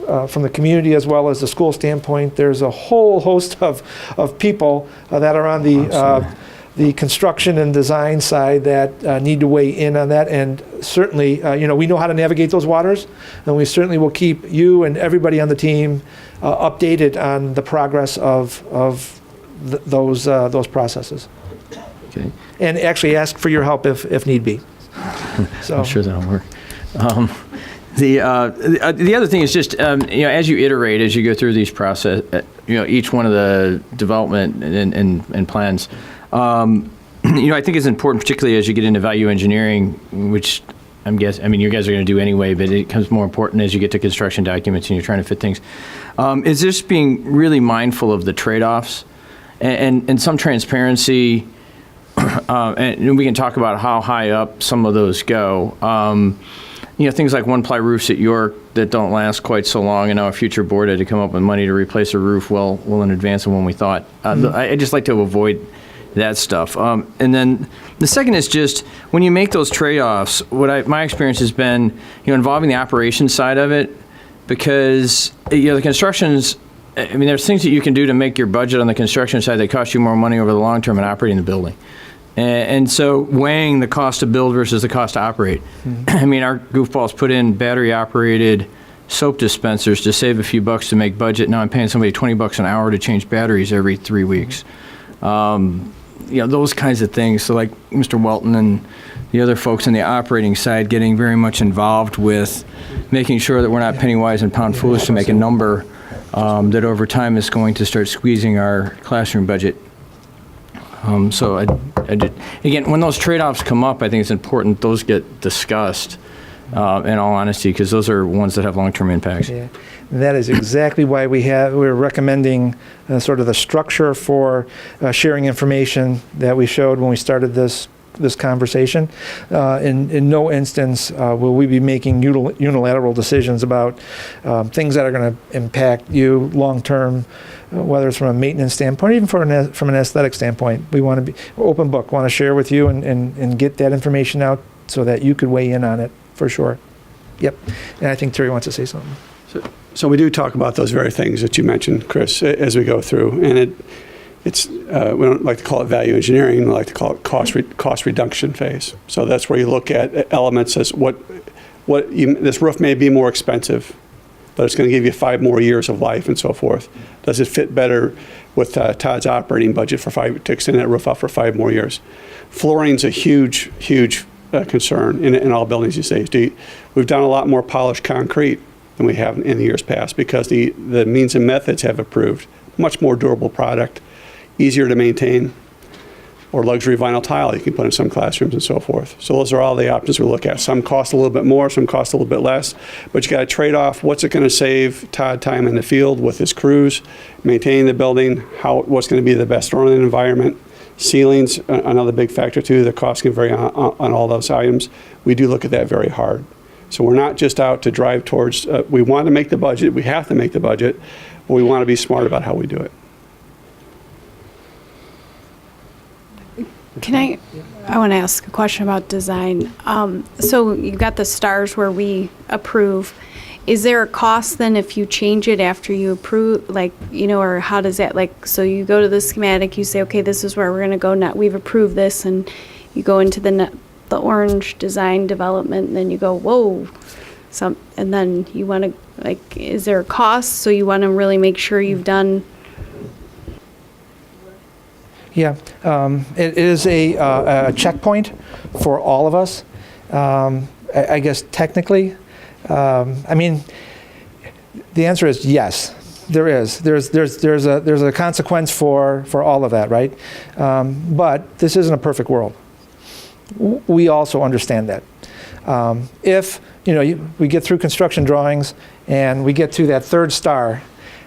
From the community as well as the school standpoint, there's a whole host of people that are on the construction and design side that need to weigh in on that. And certainly, we know how to navigate those waters, and we certainly will keep you and everybody on the team updated on the progress of those processes. Okay. And actually ask for your help if need be. So. I'm sure that'll work. The other thing is just, as you iterate, as you go through these process, each one of the development and plans, I think it's important, particularly as you get into value engineering, which you guys are going to do anyway, but it becomes more important as you get to construction documents and you're trying to fit things, is just being really mindful of the trade-offs and some transparency, and we can talk about how high up some of those go. Things like one-ply roofs at York that don't last quite so long, and now a future board had to come up with money to replace a roof well in advance of when we thought. I just like to avoid that stuff. And then the second is just when you make those trade-offs, my experience has been, involving the operations side of it, because the construction's. There's things that you can do to make your budget on the construction side that cost you more money over the long term than operating the building. And so weighing the cost to build versus the cost to operate. Our goofballs put in battery-operated soap dispensers to save a few bucks to make budget. Now I'm paying somebody $20 an hour to change batteries every 3 weeks. Those kinds of things. So like Mr. Welton and the other folks on the operating side getting very much involved with making sure that we're not penny wise and pound foolish to make a number that over time is going to start squeezing our classroom budget. So again, when those trade-offs come up, I think it's important those get discussed, in all honesty, because those are ones that have long-term impacts. Yeah, and that is exactly why we're recommending sort of the structure for sharing information that we showed when we started this conversation. In no instance will we be making unilateral decisions about things that are going to impact you long-term, whether it's from a maintenance standpoint, even from an aesthetic standpoint. We want to be open book, want to share with you and get that information out so that you could weigh in on it, for sure. Yep. And I think Terry wants to say something. So we do talk about those very things that you mentioned, Chris, as we go through. And it's we don't like to call it value engineering. We like to call it cost reduction phase. So that's where you look at elements as this roof may be more expensive, but it's going to give you 5 more years of life and so forth. Does it fit better with Todd's operating budget to extend that roof out for 5 more years? Flooring's a huge concern in all buildings these days. We've done a lot more polished concrete than we have in the years past because the means and methods have improved, much more durable product, easier to maintain, or luxury vinyl tile you can put in some classrooms and so forth. So those are all the options we look at. Some cost a little bit more, some cost a little bit less, but you got to trade off what's it going to save Todd time in the field with his crews, maintaining the building, what's going to be the best learning environment. Ceilings, another big factor too. The cost can vary on all those items. We do look at that very hard. So we're not just out to drive towards, we want to make the budget, we have to make the budget, but we want to be smart about how we do it. I want to ask a question about design. So you've got the stars where we approve. Is there a cost then if you change it after you approve, like, or how does that, like, so you go to the schematic, you say, okay, this is where we're going to go now, we've approved this, and you go into the orange design development, and then you go, whoa, and then you want to, like, is there a cost? So you want to really make sure you've done. Yeah, it is a checkpoint for all of us. I guess technically, I mean, the answer is yes. There is. There's a consequence for all of that, right? But this isn't a perfect world. We also understand that. If we get through construction drawings and we get to that third star,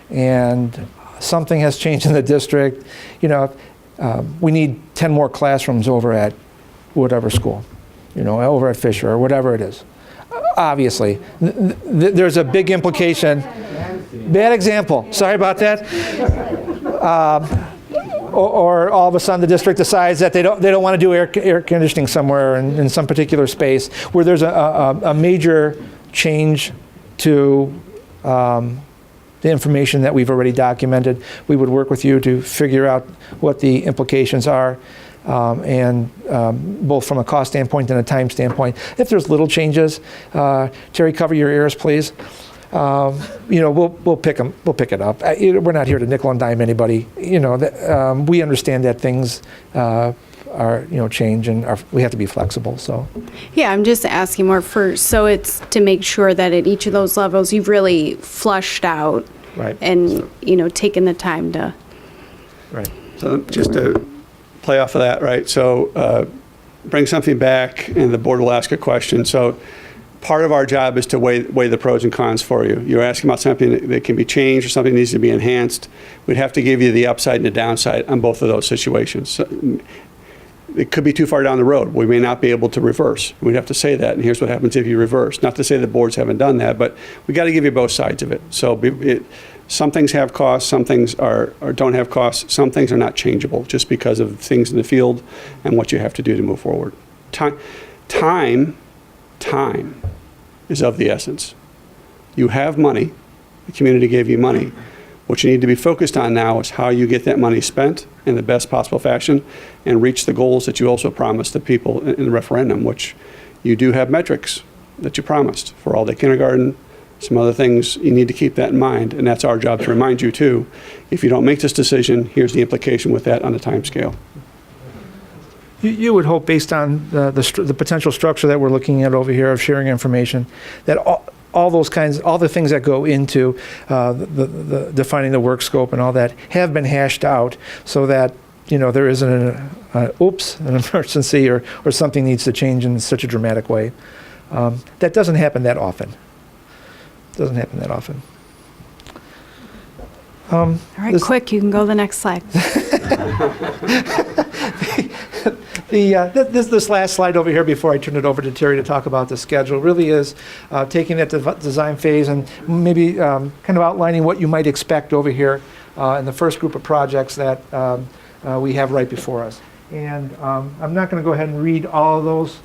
and something has changed in the district, we need 10 more classrooms over at whatever school, over at Fisher or whatever it is. Obviously, there's a big implication. Bad example. Sorry about that. Or all of a sudden the district decides that they don't want to do air conditioning somewhere in some particular space where there's a major change to the information that we've already documented. We would work with you to figure out what the implications are, and both from a cost standpoint and a time standpoint. If there's little changes, Terry, cover your ears, please. We'll pick it up. We're not here to nickel and dime anybody. We understand that things are change, and we have to be flexible. So. Yeah, I'm just asking more so it's to make sure that at each of those levels you've really flushed out, right, and taken the time to. Right. So just to play off of that, right? So bring something back, and the board will ask a question. So part of our job is to weigh the pros and cons for you. You're asking about something that can be changed or something that needs to be enhanced. We'd have to give you the upside and the downside on both of those situations. So it could be too far down the road. We may not be able to reverse. We'd have to say that, and here's what happens if you reverse. Not to say the boards haven't done that, but we got to give you both sides of it. So some things have costs, some things don't have costs, some things are not changeable just because of things in the field and what you have to do to move forward. Time is of the essence. You have money. The community gave you money. What you need to be focused on now is how you get that money spent in the best possible fashion and reach the goals that you also promised the people in the referendum, which you do have metrics that you promised for all-day kindergarten, some other things. You need to keep that in mind, and that's our job to remind you too. If you don't make this decision, here's the implication with that on the time scale. You would hope, based on the potential structure that we're looking at over here of sharing information, that all the things that go into the defining the work scope and all that have been hashed out, so that there isn't an emergency or something needs to change in such a dramatic way. That doesn't happen that often. All right, quick, you can go to the next slide. This last slide over here before I turn it over to Terry to talk about the schedule really is taking that design phase and maybe kind of outlining what you might expect over here in the first group of projects that we have right before us. And I'm not going to go ahead and read all of those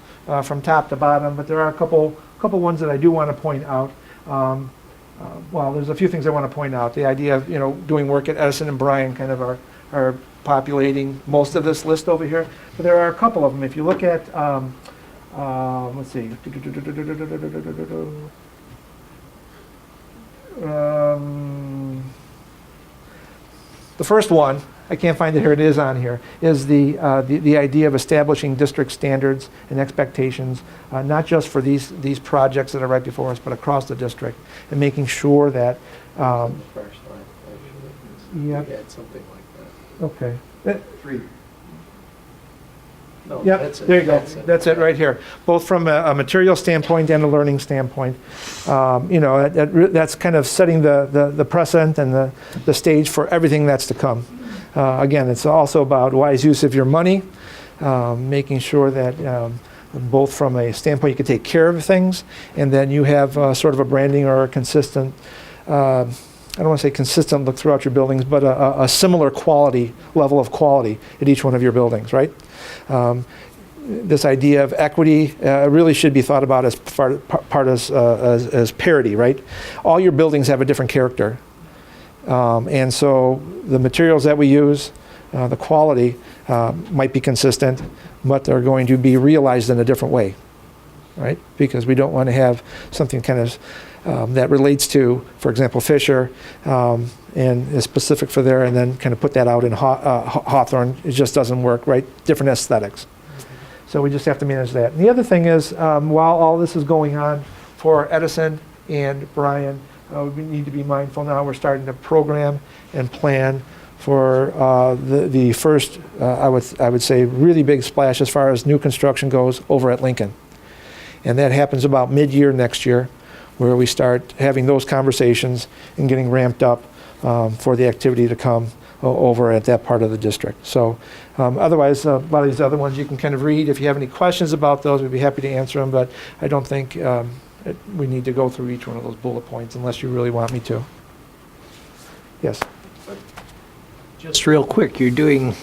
from top to bottom, but there are a couple ones that I do want to point out. Well, there's a few things I want to point out. The idea of doing work at Edison and Bryan kind of are populating most of this list over here, but there are a couple of them. If you look at, let's see, the first one, I can't find it here, it is on here, is the idea of establishing district standards and expectations, not just for these projects that are right before us, but across the district, and making sure that Yep. We had something like that. Okay. 3. No, Yep, that's it. there you go. That's it right here. Both from a material standpoint and a learning standpoint. That's kind of setting the precedent and the stage for everything that's to come. Again, it's also about wise use of your money, making sure that both from a standpoint you can take care of things, and then you have sort of a branding or a consistent, I don't want to say consistent look throughout your buildings, but a similar quality, level of quality at each one of your buildings, right? This idea of equity really should be thought about as part as parity, right? All your buildings have a different character. And so the materials that we use, the quality might be consistent, but they're going to be realized in a different way, right? Because we don't want to have something kind of that relates to, for example, Fisher, and is specific for there, and then kind of put that out in Hawthorne. It just doesn't work, right? Different aesthetics. So we just have to manage that. And the other thing is, while all this is going on for Edison and Brian, we need to be mindful now. We're starting to program and plan for the first, I would say, really big splash as far as new construction goes over at Lincoln. And that happens about mid-year next year, where we start having those conversations and getting ramped up for the activity to come over at that part of the district. So otherwise, a lot of these other ones you can kind of read. If you have any questions about those, we'd be happy to answer them, but I don't think we need to go through each one of those bullet points unless you really want me to. Yes? Just real quick, you're doing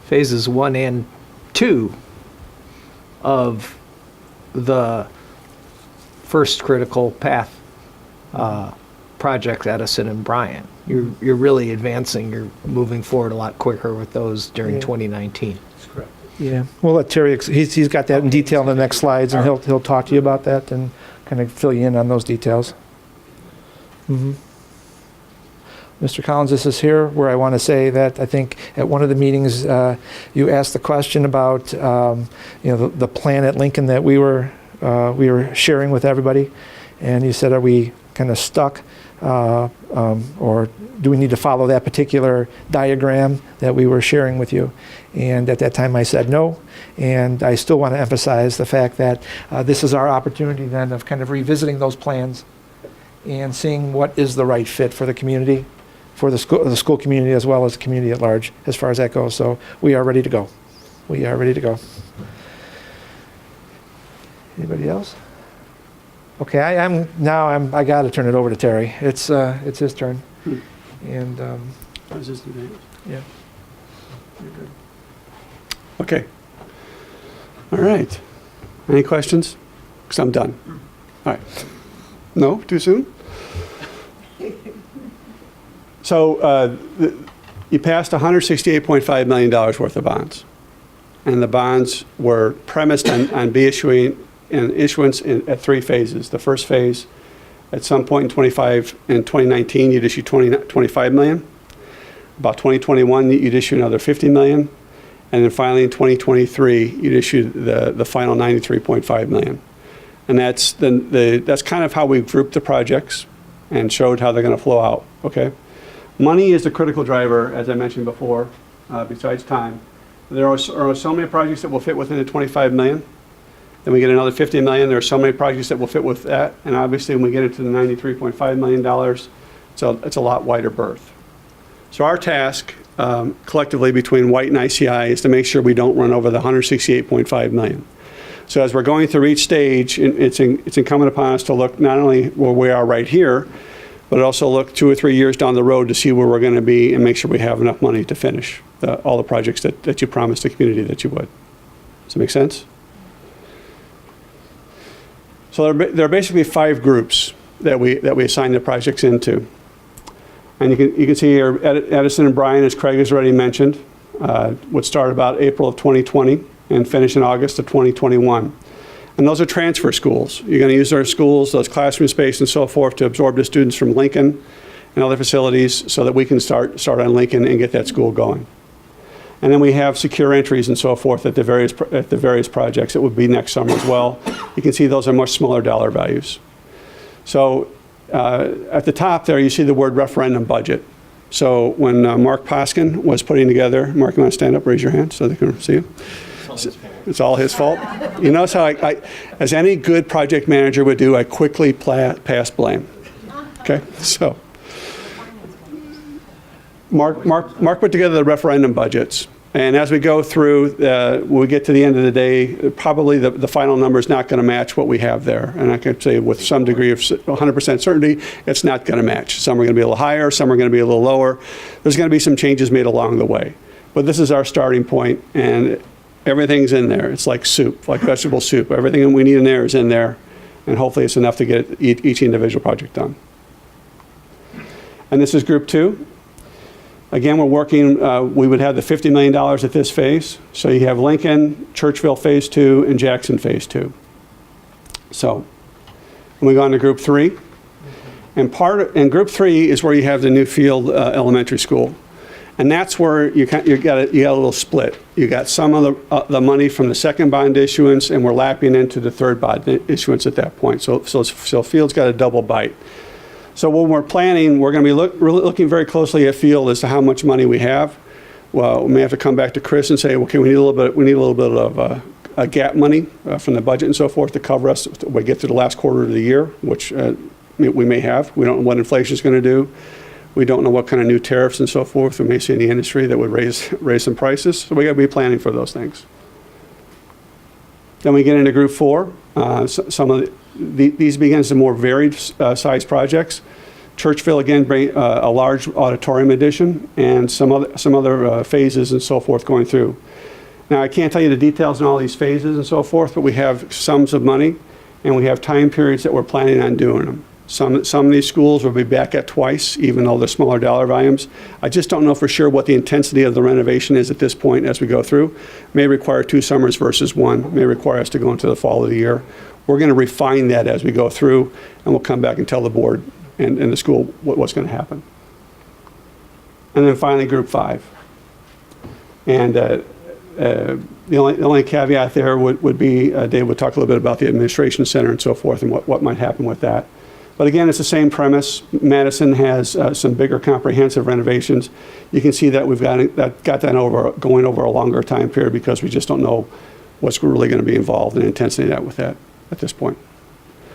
phases 1 and 2 of the first critical path projects, Edison and Bryan. You're really advancing. You're moving forward a lot quicker with those during 2019. That's correct. Yeah, we'll let Terry, he's got that in detail in the next slides, and he'll talk to you about that and kind of fill you in on those details. Mr. Collins, this is here where I want to say that I think at one of the meetings you asked the question about the plan at Lincoln that we were sharing with everybody, and you said, are we kind of stuck or do we need to follow that particular diagram that we were sharing with you? And at that time I said no, and I still want to emphasize the fact that this is our opportunity then of kind of revisiting those plans and seeing what is the right fit for the community, for the school community as well as the community at large as far as that goes. So we are ready to go. We are ready to go. Anybody else? Okay, I got to turn it over to Terry. It's his turn. And yeah. You're good. Okay. All right. Any questions? Because I'm done. All right. No? Too soon? So you passed $168.5 million worth of bonds. And the bonds were premised on issuance at 3 phases. The first phase, at some point in 2019, you'd issue $25 million. About 2021, you'd issue another $50 million. And then finally in 2023, you'd issue the final $93.5 million. And that's kind of how we grouped the projects and showed how they're going to flow out. Okay, money is the critical driver, as I mentioned before. Besides time, there are so many projects that will fit within the $25 million. Then we get another $50 million. There are so many projects that will fit with that. And obviously, when we get into the $93.5 million, so it's a lot wider berth. So our task, collectively between White and ICI, is to make sure we don't run over the $168.5 million. So as we're going through each stage, it's incumbent upon us to look not only where we are right here, but also look 2 or 3 years down the road to see where we're going to be and make sure we have enough money to finish all the projects that you promised the community that you would. Does that make sense? So there are basically 5 groups that we assign the projects into. And you can see here Edison and Bryan, as Craig has already mentioned, would start about April of 2020 and finish in August of 2021. And those are transfer schools. You're going to use our schools, those classroom space and so forth, to absorb the students from Lincoln and other facilities so that we can start on Lincoln and get that school going. And then we have secure entries and so forth at the various projects. It would be next summer as well. You can see those are much smaller dollar values. So at the top there, you see the word referendum budget. So when Mark Poskin was putting together, Mark, you want to stand up, raise your hand so they can see you? It's all his fault. You notice how I as any good project manager would do, I quickly pass blame. Okay, so Mark put together the referendum budgets. And as we go through, when we get to the end of the day, probably the final number is not going to match what we have there. And I can say with some degree of 100% certainty, it's not going to match. Some are going to be a little higher, some are going to be a little lower. There's going to be some changes made along the way. But this is our starting point, and everything's in there. It's like soup, like vegetable soup. Everything we need in there is in there, and hopefully it's enough to get each individual project done. And this is group 2. Again, we're working, we would have the $50 million at this phase. So you have Lincoln, Churchville Phase 2, and Jackson Phase 2. So, and we go on to Group 3. And Group 3 is where you have the new field elementary school. And that's where you got a little split. You got some of the money from the second bond issuance, and we're lapping into the third bond issuance at that point. So field's got a double bite. So when we're planning, we're going to be looking very closely at field as to how much money we have. Well, we may have to come back to Chris and say, okay, we need a little bit of a gap money from the budget and so forth to cover us when we get to the last quarter of the year, which we may have. We don't know what inflation is going to do. We don't know what kind of new tariffs and so forth we may see in the industry that would raise some prices. So we got to be planning for those things. Then we get into Group 4. Some of these begin some more varied size projects. Churchville, again, bring a large auditorium addition and some other phases and so forth going through. Now, I can't tell you the details on all these phases and so forth, but we have sums of money and we have time periods that we're planning on doing them. Some of these schools will be back at twice, even though they're smaller dollar volumes. I just don't know for sure what the intensity of the renovation is at this point as we go through. May require 2 summers versus 1. May require us to go into the fall of the year. We're going to refine that as we go through, and we'll come back and tell the board and the school what's going to happen. And then finally, Group 5. And the only caveat there would be, Dave would talk a little bit about the administration center and so forth and what might happen with that. But again, it's the same premise. Madison has some bigger comprehensive renovations. You can see that we've got that going over a longer time period because we just don't know what's really going to be involved in intensity with that at this point.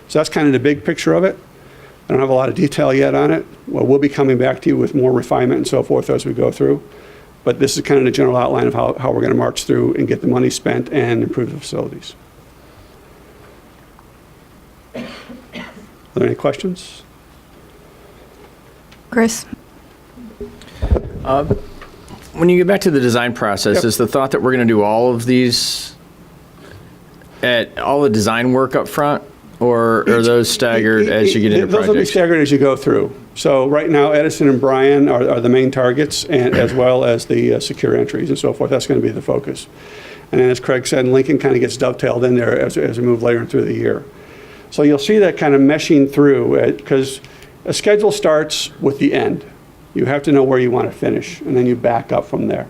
So that's kind of the big picture of it. I don't have a lot of detail yet on it. Well, we'll be coming back to you with more refinement and so forth as we go through. But this is kind of the general outline of how we're going to march through and get the money spent and improve the facilities. Are there any questions? Chris? When you get back to the design process, Yep. is the thought that we're going to do all of these all the design work up front, or are those staggered as you get into projects? Those will be staggered as you go through. So right now, Edison and Bryan are the main targets, and as well as the secure entries and so forth. That's going to be the focus. And then, as Craig said, Lincoln kind of gets dovetailed in there as we move later through the year. So you'll see that kind of meshing through, because a schedule starts with the end. You have to know where you want to finish, and then you back up from there.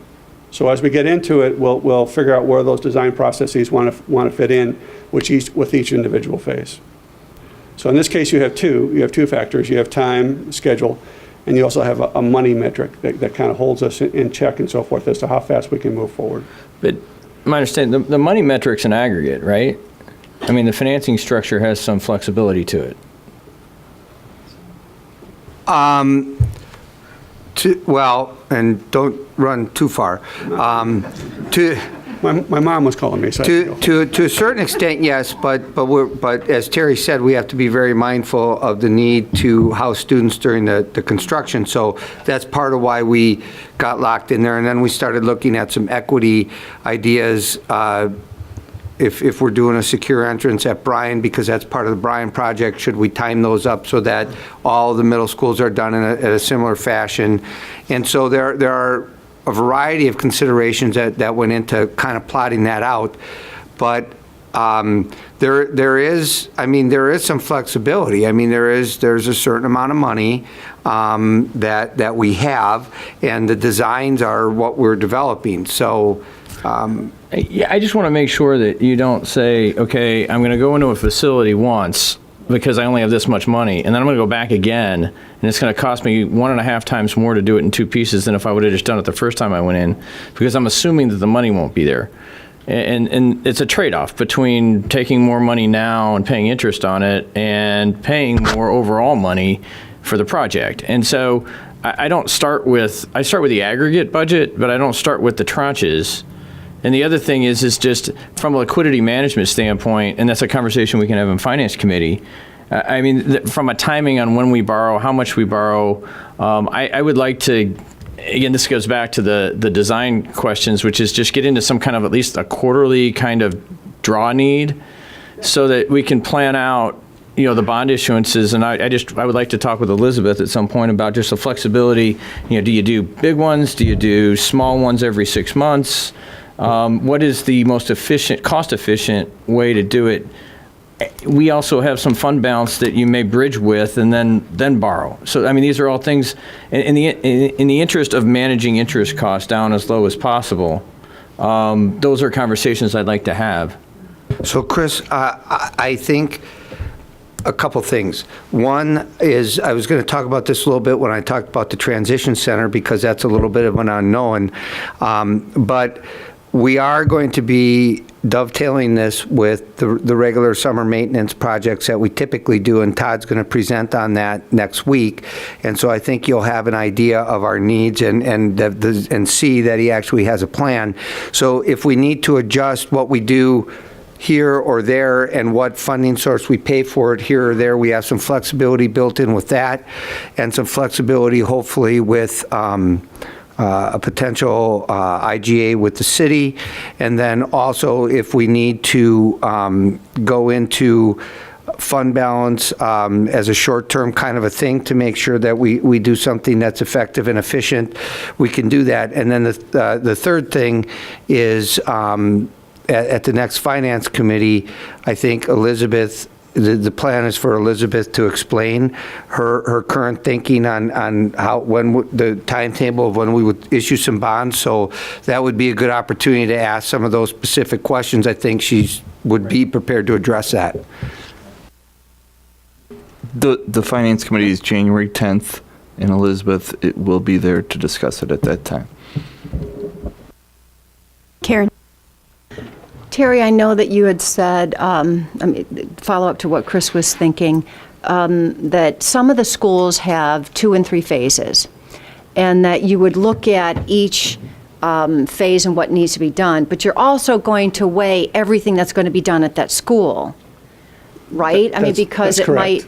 So as we get into it, we'll figure out where those design processes want to fit in with each individual phase. So in this case, you have two factors. You have time, schedule, and you also have a money metric that kind of holds us in check and so forth as to how fast we can move forward. But my understanding, the money metric's an aggregate, right? I mean, the financing structure has some flexibility to it. Well, and don't run too far. My mom was calling me. So To a certain extent, yes, but as Terry said, we have to be very mindful of the need to house students during the construction. So that's part of why we got locked in there. And then we started looking at some equity ideas. If we're doing a secure entrance at Bryan, because that's part of the Bryan project, should we time those up so that all the middle schools are done in a similar fashion? And so there are a variety of considerations that went into kind of plotting that out. But there is some flexibility. I mean, there's a certain amount of money that we have, and the designs are what we're developing. So. Yeah, I just want to make sure that you don't say, okay, I'm going to go into a facility once, because I only have this much money. And then I'm going to go back again, and it's going to cost me 1.5 times more to do it in 2 pieces than if I would have just done it the first time I went in, because I'm assuming that the money won't be there. And it's a trade-off between taking more money now and paying interest on it and paying more overall money for the project. And so I start with the aggregate budget, but I don't start with the tranches. And the other thing is just from a liquidity management standpoint, and that's a conversation we can have in Finance Committee. I mean, from a timing on when we borrow, how much we borrow, I would like to, again, this goes back to the design questions, which is just get into some kind of at least a quarterly kind of draw need so that we can plan out, the bond issuances. And I would like to talk with Elizabeth at some point about just the flexibility. Do you do big ones? Do you do small ones every 6 months? What is the most cost-efficient way to do it? We also have some fund balance that you may bridge with and then borrow. So, I mean, these are all things in the interest of managing interest costs down as low as possible. Those are conversations I'd like to have. So, Chris, I think a couple things. One is, I was going to talk about this a little bit when I talked about the transition center, because that's a little bit of an unknown. But we are going to be dovetailing this with the regular summer maintenance projects that we typically do, and Todd's going to present on that next week. And so I think you'll have an idea of our needs and see that he actually has a plan. So if we need to adjust what we do here or there and what funding source we pay for it here or there, we have some flexibility built in with that, and some flexibility hopefully with a potential IGA with the city. And then also if we need to go into fund balance as a short-term kind of a thing to make sure that we do something that's effective and efficient, we can do that. And then the third thing is at the next Finance Committee, I think Elizabeth, the plan is for Elizabeth to explain her current thinking on the timetable of when we would issue some bonds. So that would be a good opportunity to ask some of those specific questions. I think she would be prepared to address that. The Finance Committee is January 10th, and Elizabeth will be there to discuss it at that time. Karen. Terry, I know that you had said, follow up to what Chris was thinking, that some of the schools have 2 and 3 phases, and that you would look at each phase and what needs to be done, but you're also going to weigh everything that's going to be done at that school, right? Because it might.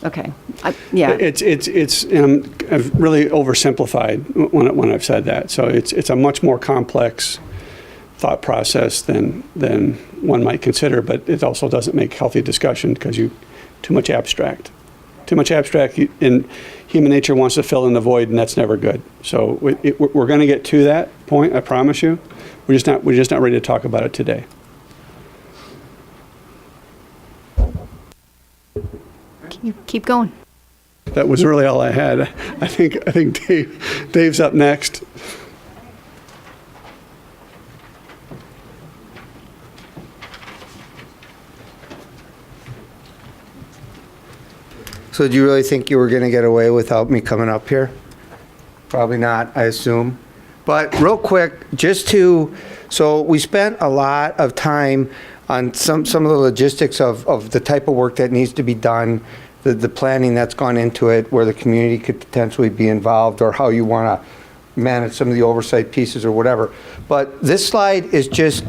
Okay. Yeah. It's I've really oversimplified when I've said that. So it's a much more complex thought process than one might consider, but it also doesn't make healthy discussion because too much abstract, and human nature wants to fill in the void, and that's never good. So we're going to get to that point, I promise you. We're just not ready to talk about it today. Keep going. That was really all I had. I think Dave's up next. So do you really think you were going to get away without me coming up here? Probably not, I assume. But real quick, so we spent a lot of time on some of the logistics of the type of work that needs to be done, the planning that's gone into it, where the community could potentially be involved, or how you want to manage some of the oversight pieces or whatever. But this slide is just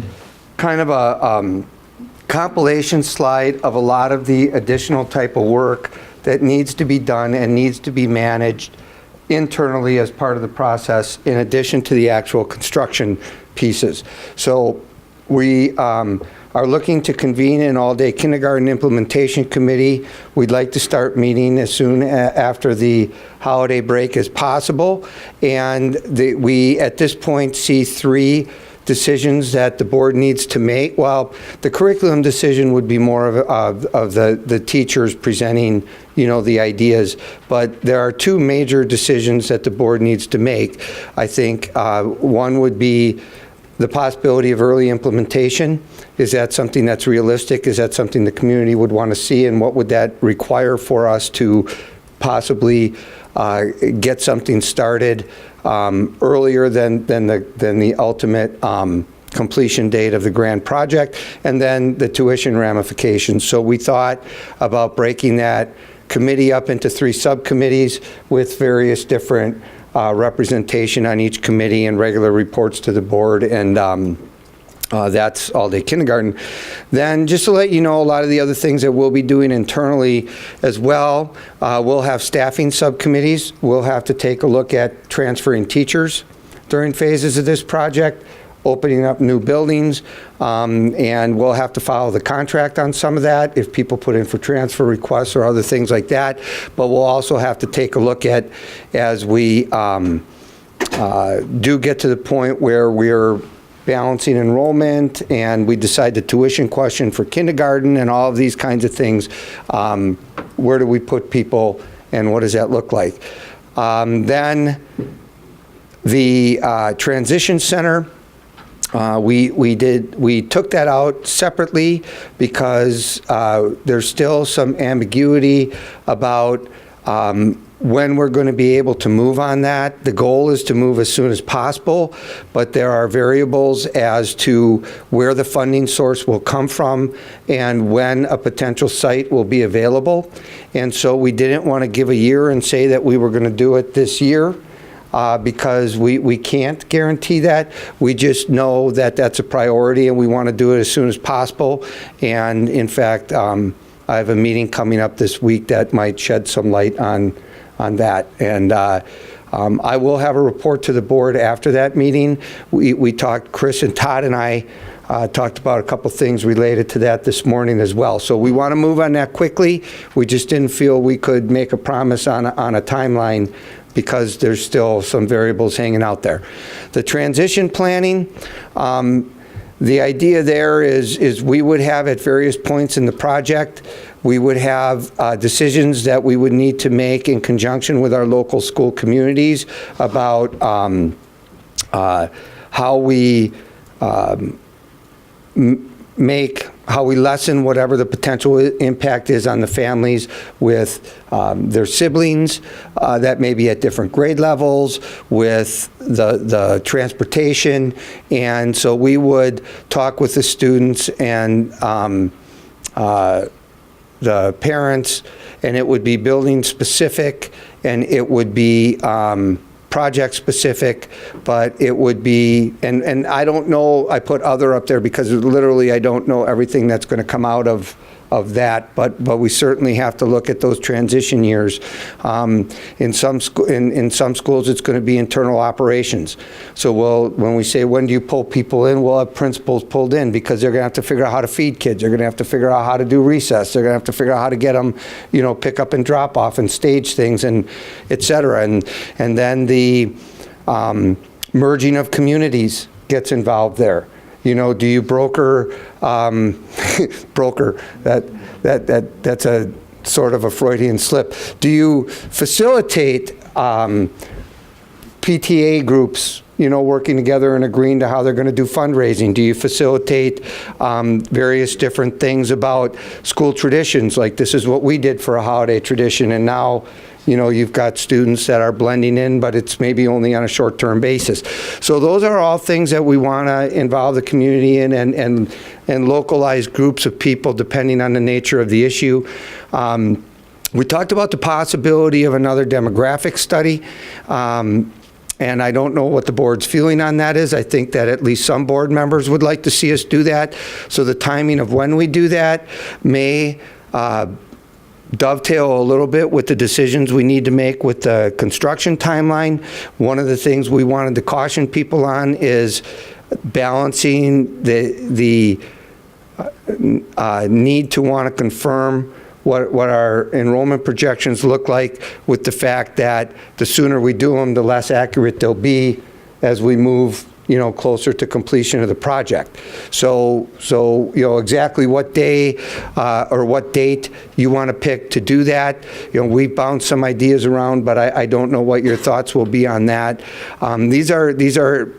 kind of a compilation slide of a lot of the additional type of work that needs to be done and needs to be managed internally as part of the process, in addition to the actual construction pieces. So we are looking to convene an all-day kindergarten implementation committee. We'd like to start meeting as soon after the holiday break as possible. And we, at this point, see 3 decisions that the board needs to make. Well, the curriculum decision would be more of the teachers presenting, the ideas. But there are 2 major decisions that the board needs to make. I think one would be the possibility of early implementation. Is that something that's realistic? Is that something the community would want to see? And what would that require for us to possibly get something started earlier than the ultimate completion date of the grand project, and then the tuition ramifications. So we thought about breaking that committee up into 3 subcommittees with various different representation on each committee and regular reports to the board, and that's all-day kindergarten. Then, just to let you know, a lot of the other things that we'll be doing internally as well, we'll have staffing subcommittees. We'll have to take a look at transferring teachers during phases of this project, opening up new buildings, and we'll have to follow the contract on some of that if people put in for transfer requests or other things like that. But we'll also have to take a look at, as we do get to the point where we're balancing enrollment and we decide the tuition question for kindergarten and all of these kinds of things, where do we put people and what does that look like? Then the transition center, we took that out separately because there's still some ambiguity about when we're going to be able to move on that. The goal is to move as soon as possible, but there are variables as to where the funding source will come from and when a potential site will be available. And so we didn't want to give a year and say that we were going to do it this year. Because we can't guarantee that. We just know that that's a priority and we want to do it as soon as possible. And in fact, I have a meeting coming up this week that might shed some light on that. And I will have a report to the board after that meeting. We talked, Chris and Todd and I talked about a couple things related to that this morning as well. So we want to move on that quickly. We just didn't feel we could make a promise on a timeline because there's still some variables hanging out there. The transition planning, the idea there is we would have at various points in the project, we would have decisions that we would need to make in conjunction with our local school communities about how we how we lessen whatever the potential impact is on the families with their siblings that may be at different grade levels, with the transportation. And so we would talk with the students and the parents, and it would be building specific, and it would be project specific, but it would be, and I don't know, I put other up there because literally I don't know everything that's going to come out of that, but we certainly have to look at those transition years. In some schools it's going to be internal operations. So when we say when do you pull people in, we'll have principals pulled in because they're going to have to figure out how to feed kids. They're going to have to figure out how to do recess. They're going to have to figure out how to get them, pick up and drop off and stage things and et cetera. And then the merging of communities gets involved there. Do you broker, that's a sort of a Freudian slip. Do you facilitate PTA groups, working together and agreeing to how they're going to do fundraising? Do you facilitate various different things about school traditions, like this is what we did for a holiday tradition, and now you've got students that are blending in, but it's maybe only on a short-term basis. So those are all things that we want to involve the community in and localize groups of people depending on the nature of the issue. We talked about the possibility of another demographic study. And I don't know what the board's feeling on that is. I think that at least some board members would like to see us do that. So the timing of when we do that may dovetail a little bit with the decisions we need to make with the construction timeline. One of the things we wanted to caution people on is balancing the need to want to confirm what our enrollment projections look like with the fact that the sooner we do them, the less accurate they'll be as we move closer to completion of the project. So exactly what day or what date you want to pick to do that. We bounced some ideas around, but I don't know what your thoughts will be on that. These are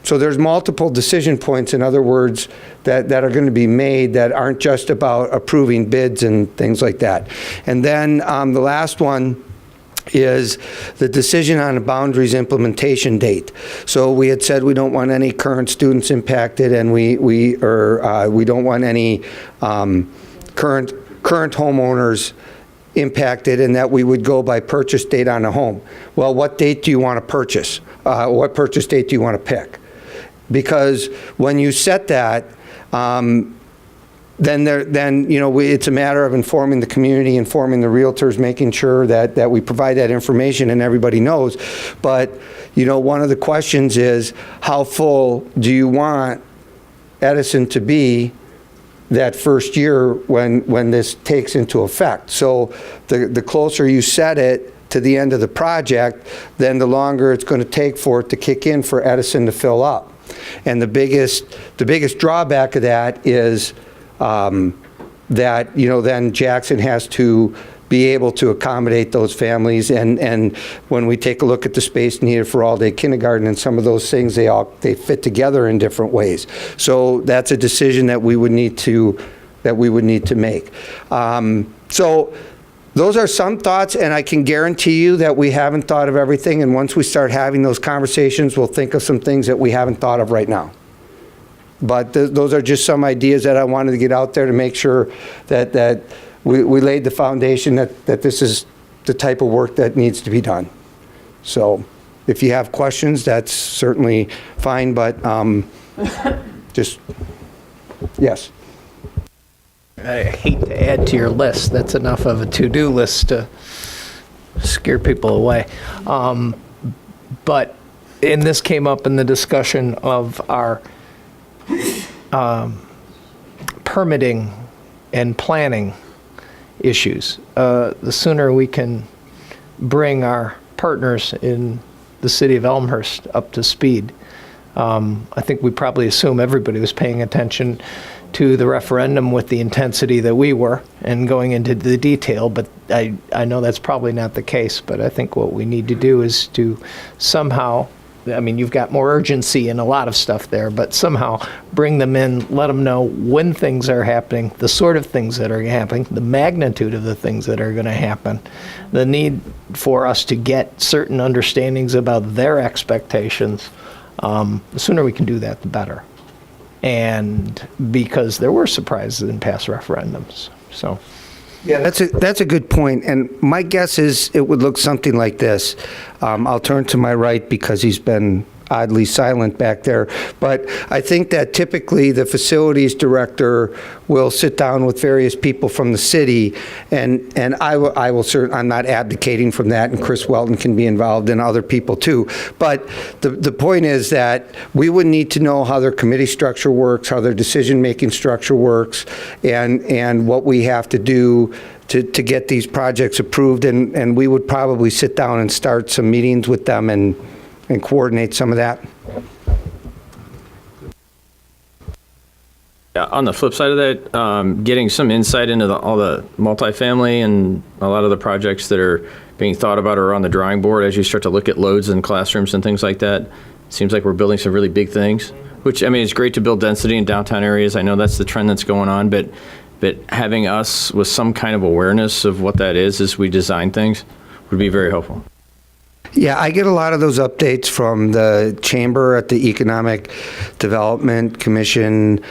So there's multiple decision points, in other words, that are going to be made that aren't just about approving bids and things like that. And then the last one is the decision on a boundaries implementation date. So we had said we don't want any current students impacted, and we don't want any current homeowners impacted, and that we would go by purchase date on a home. Well, what date do you want to purchase? What purchase date do you want to pick? Because when you set that, then it's a matter of informing the community, informing the realtors, making sure that we provide that information and everybody knows. But one of the questions is, how full do you want Edison to be that first year when this takes into effect? So the closer you set it to the end of the project, then the longer it's going to take for it to kick in for Edison to fill up. And the biggest drawback of that is that then Jackson has to be able to accommodate those families, and when we take a look at the space needed for all-day kindergarten and some of those things, they fit together in different ways. So that's a decision that we would need to make. So those are some thoughts, and I can guarantee you that we haven't thought of everything, and once we start having those conversations, we'll think of some things that we haven't thought of right now. But those are just some ideas that I wanted to get out there to make sure that we laid the foundation that this is the type of work that needs to be done. So if you have questions, that's certainly fine, but just, yes. I hate to add to your list. That's enough of a to-do list to scare people away. But this came up in the discussion of our permitting and planning issues. The sooner we can bring our partners in the city of Elmhurst up to speed. I think we probably assume everybody was paying attention to the referendum with the intensity that we were and going into the detail, but I know that's probably not the case. But I think what we need to do is to somehow, you've got more urgency in a lot of stuff there, but somehow bring them in, let them know when things are happening, the sort of things that are happening, the magnitude of the things that are going to happen, the need for us to get certain understandings about their expectations. The sooner we can do that, the better. And because there were surprises in past referendums, so. Yeah, that's a good point, and my guess is it would look something like this. I'll turn to my right because he's been oddly silent back there, but I think that typically the facilities director will sit down with various people from the city, and I will certainly, I'm not abdicating from that, and Chris Welton can be involved, and other people too, but the point is that we would need to know how their committee structure works, how their decision-making structure works, and what we have to do to get these projects approved, and we would probably sit down and start some meetings with them and coordinate some of that. Yeah, on the flip side of that, getting some insight into all the multifamily and a lot of the projects that are being thought about or on the drawing board as you start to look at loads in classrooms and things like that. It seems like we're building some really big things, which, it's great to build density in downtown areas. I know that's the trend that's going on, but having us with some kind of awareness of what that is as we design things would be very helpful. Yeah, I get a lot of those updates from the chamber at the Economic Development Commission.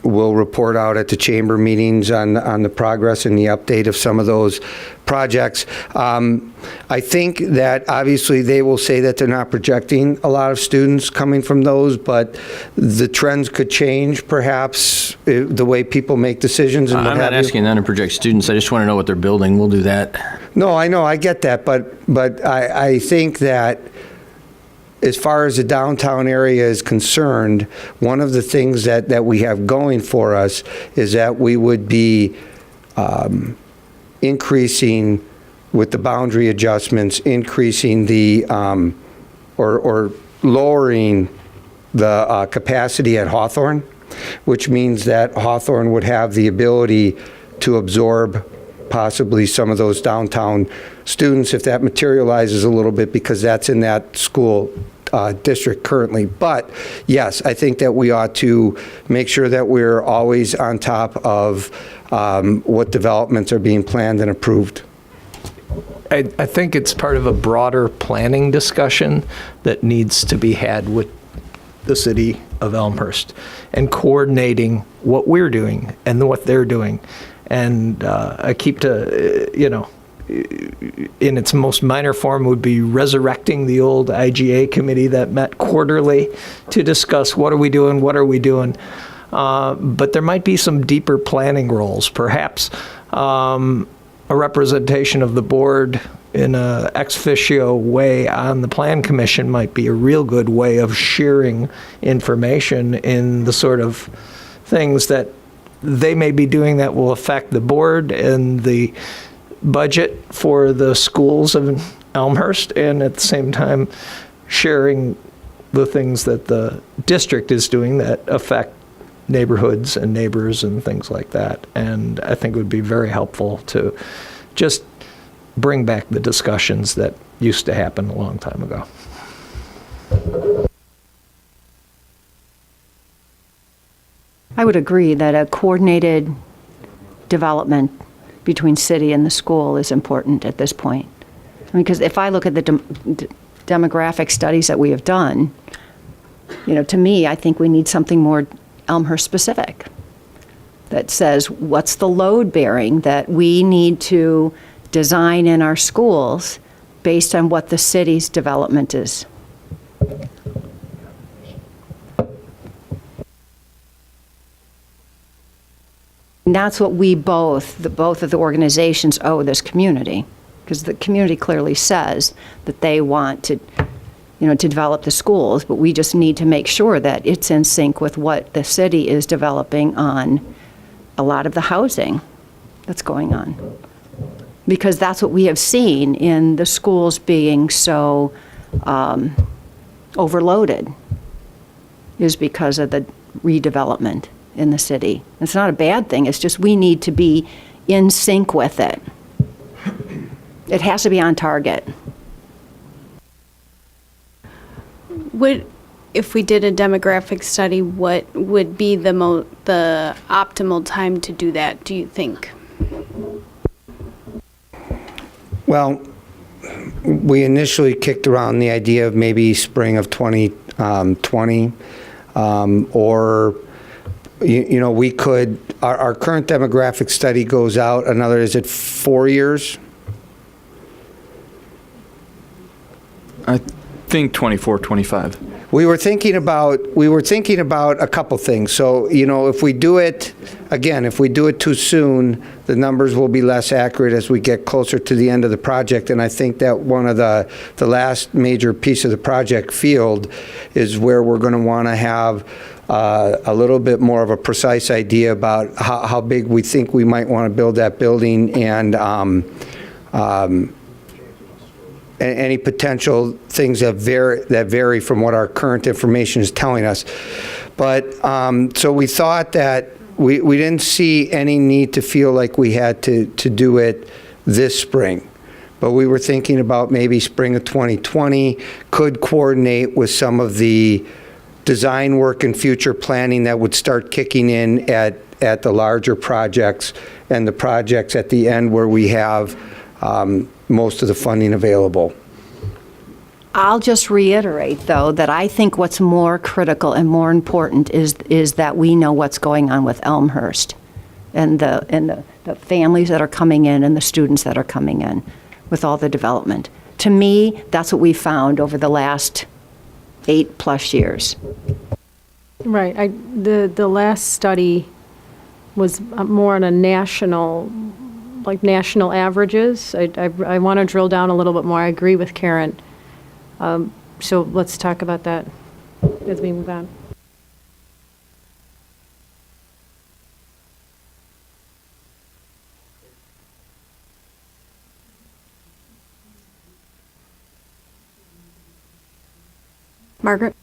We'll report out at the chamber meetings on the progress and the update of some of those projects. I think that obviously they will say that they're not projecting a lot of students coming from those, but the trends could change perhaps the way people make decisions. And I'm not asking them to project students. I just want to know what they're building. We'll do that. No, I know, I get that, but I think that as far as the downtown area is concerned, one of the things that we have going for us is that we would be increasing with the boundary adjustments, increasing the, or lowering the capacity at Hawthorne, which means that Hawthorne would have the ability to absorb possibly some of those downtown students if that materializes a little bit, because that's in that school district currently. But yes, I think that we ought to make sure that we're always on top of what developments are being planned and approved. I think it's part of a broader planning discussion that needs to be had with the city of Elmhurst and coordinating what we're doing and what they're doing. And I keep to, in its most minor form would be resurrecting the old IGA committee that met quarterly to discuss what are we doing, but there might be some deeper planning roles, perhaps a representation of the board in a ex officio way on the plan commission might be a real good way of sharing information in the sort of things that they may be doing that will affect the board and the budget for the schools of Elmhurst, and at the same time sharing the things that the district is doing that affect neighborhoods and neighbors and things like that. And I think it would be very helpful to just bring back the discussions that used to happen a long time ago. I would agree that a coordinated development between city and the school is important at this point. Because if I look at the demographic studies that we have done, to me, I think we need something more Elmhurst specific that says what's the load bearing that we need to design in our schools based on what the city's development is. And that's what we both of the organizations owe this community, because the community clearly says that they want to, to develop the schools, but we just need to make sure that it's in sync with what the city is developing on a lot of the housing that's going on. Because that's what we have seen in the schools being so overloaded, is because of the redevelopment in the city. It's not a bad thing, it's just we need to be in sync with it. It has to be on target. If we did a demographic study, what would be the optimal time to do that, do you think? Well, we initially kicked around the idea of maybe spring of 2020, or we could, our current demographic study goes out another, is it 4 years? I think 24, 25. We were thinking about a couple things. So, if we do it, again, if we do it too soon, the numbers will be less accurate as we get closer to the end of the project. And I think that one of the last major piece of the project field is where we're going to want to have a little bit more of a precise idea about how big we think we might want to build that building, and any potential things that vary from what our current information is telling us. But so we thought that we didn't see any need to feel like we had to do it this spring. But we were thinking about maybe spring of 2020 could coordinate with some of the design work and future planning that would start kicking in at the larger projects and the projects at the end where we have most of the funding available. I'll just reiterate, though, that I think what's more critical and more important is that we know what's going on with Elmhurst and the families that are coming in and the students that are coming in with all the development. To me, that's what we found over the last 8+ years. Right. The last study was more on a national averages. I want to drill down a little bit more. I agree with Karen. So let's talk about that as we move on. Margaret?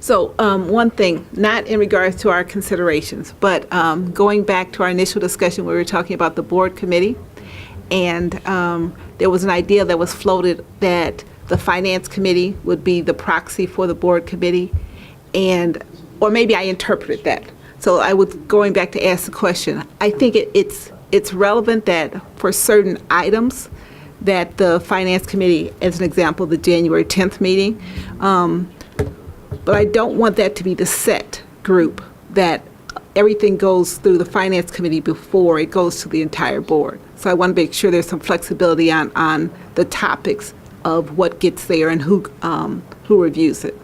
So one thing, not in regards to our considerations, but going back to our initial discussion where we were talking about the board committee, and there was an idea that was floated that the finance committee would be the proxy for the board committee, and, or maybe I interpreted that. So I was going back to ask the question. I think it's relevant that for certain items that the finance committee, as an example, the January 10th meeting, but I don't want that to be the set group, that everything goes through the finance committee before it goes to the entire board. So I want to make sure there's some flexibility on the topics of what gets there and who reviews it.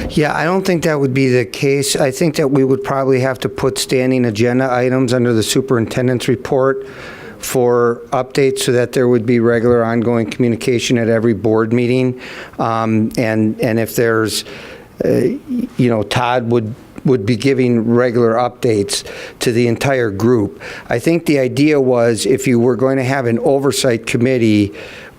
Yeah, I don't think that would be the case. I think that we would probably have to put standing agenda items under the superintendent's report for updates so that there would be regular ongoing communication at every board meeting. And if there's, Todd would be giving regular updates to the entire group. I think the idea was if you were going to have an oversight committee,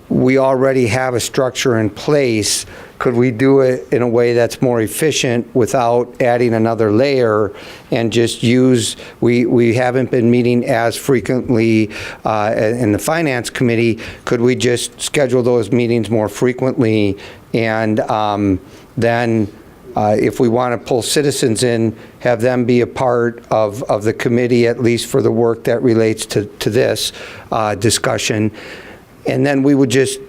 we already have a structure in place. Could we do it in a way that's more efficient without adding another layer and just use, we haven't been meeting as frequently in the finance committee. Could we just schedule those meetings more frequently? And then if we want to pull citizens in, have them be a part of the committee, at least for the work that relates to this discussion. And then we would just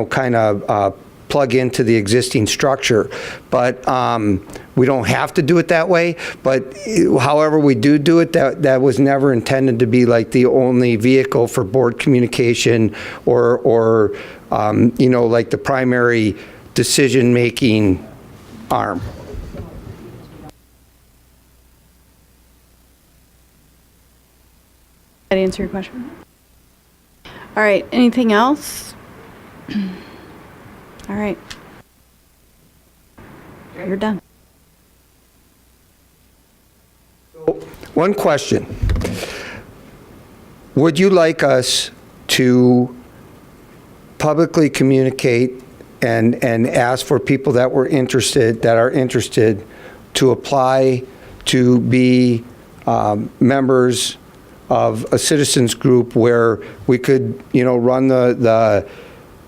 kind of plug into the existing structure. But we don't have to do it that way. But however we do it, that was never intended to be like the only vehicle for board communication or like the primary decision-making arm. That answer your question? All right, anything else? All right. You're done. One question. Would you like us to publicly communicate and ask for people that are interested to apply to be members of a citizens group where we could, run the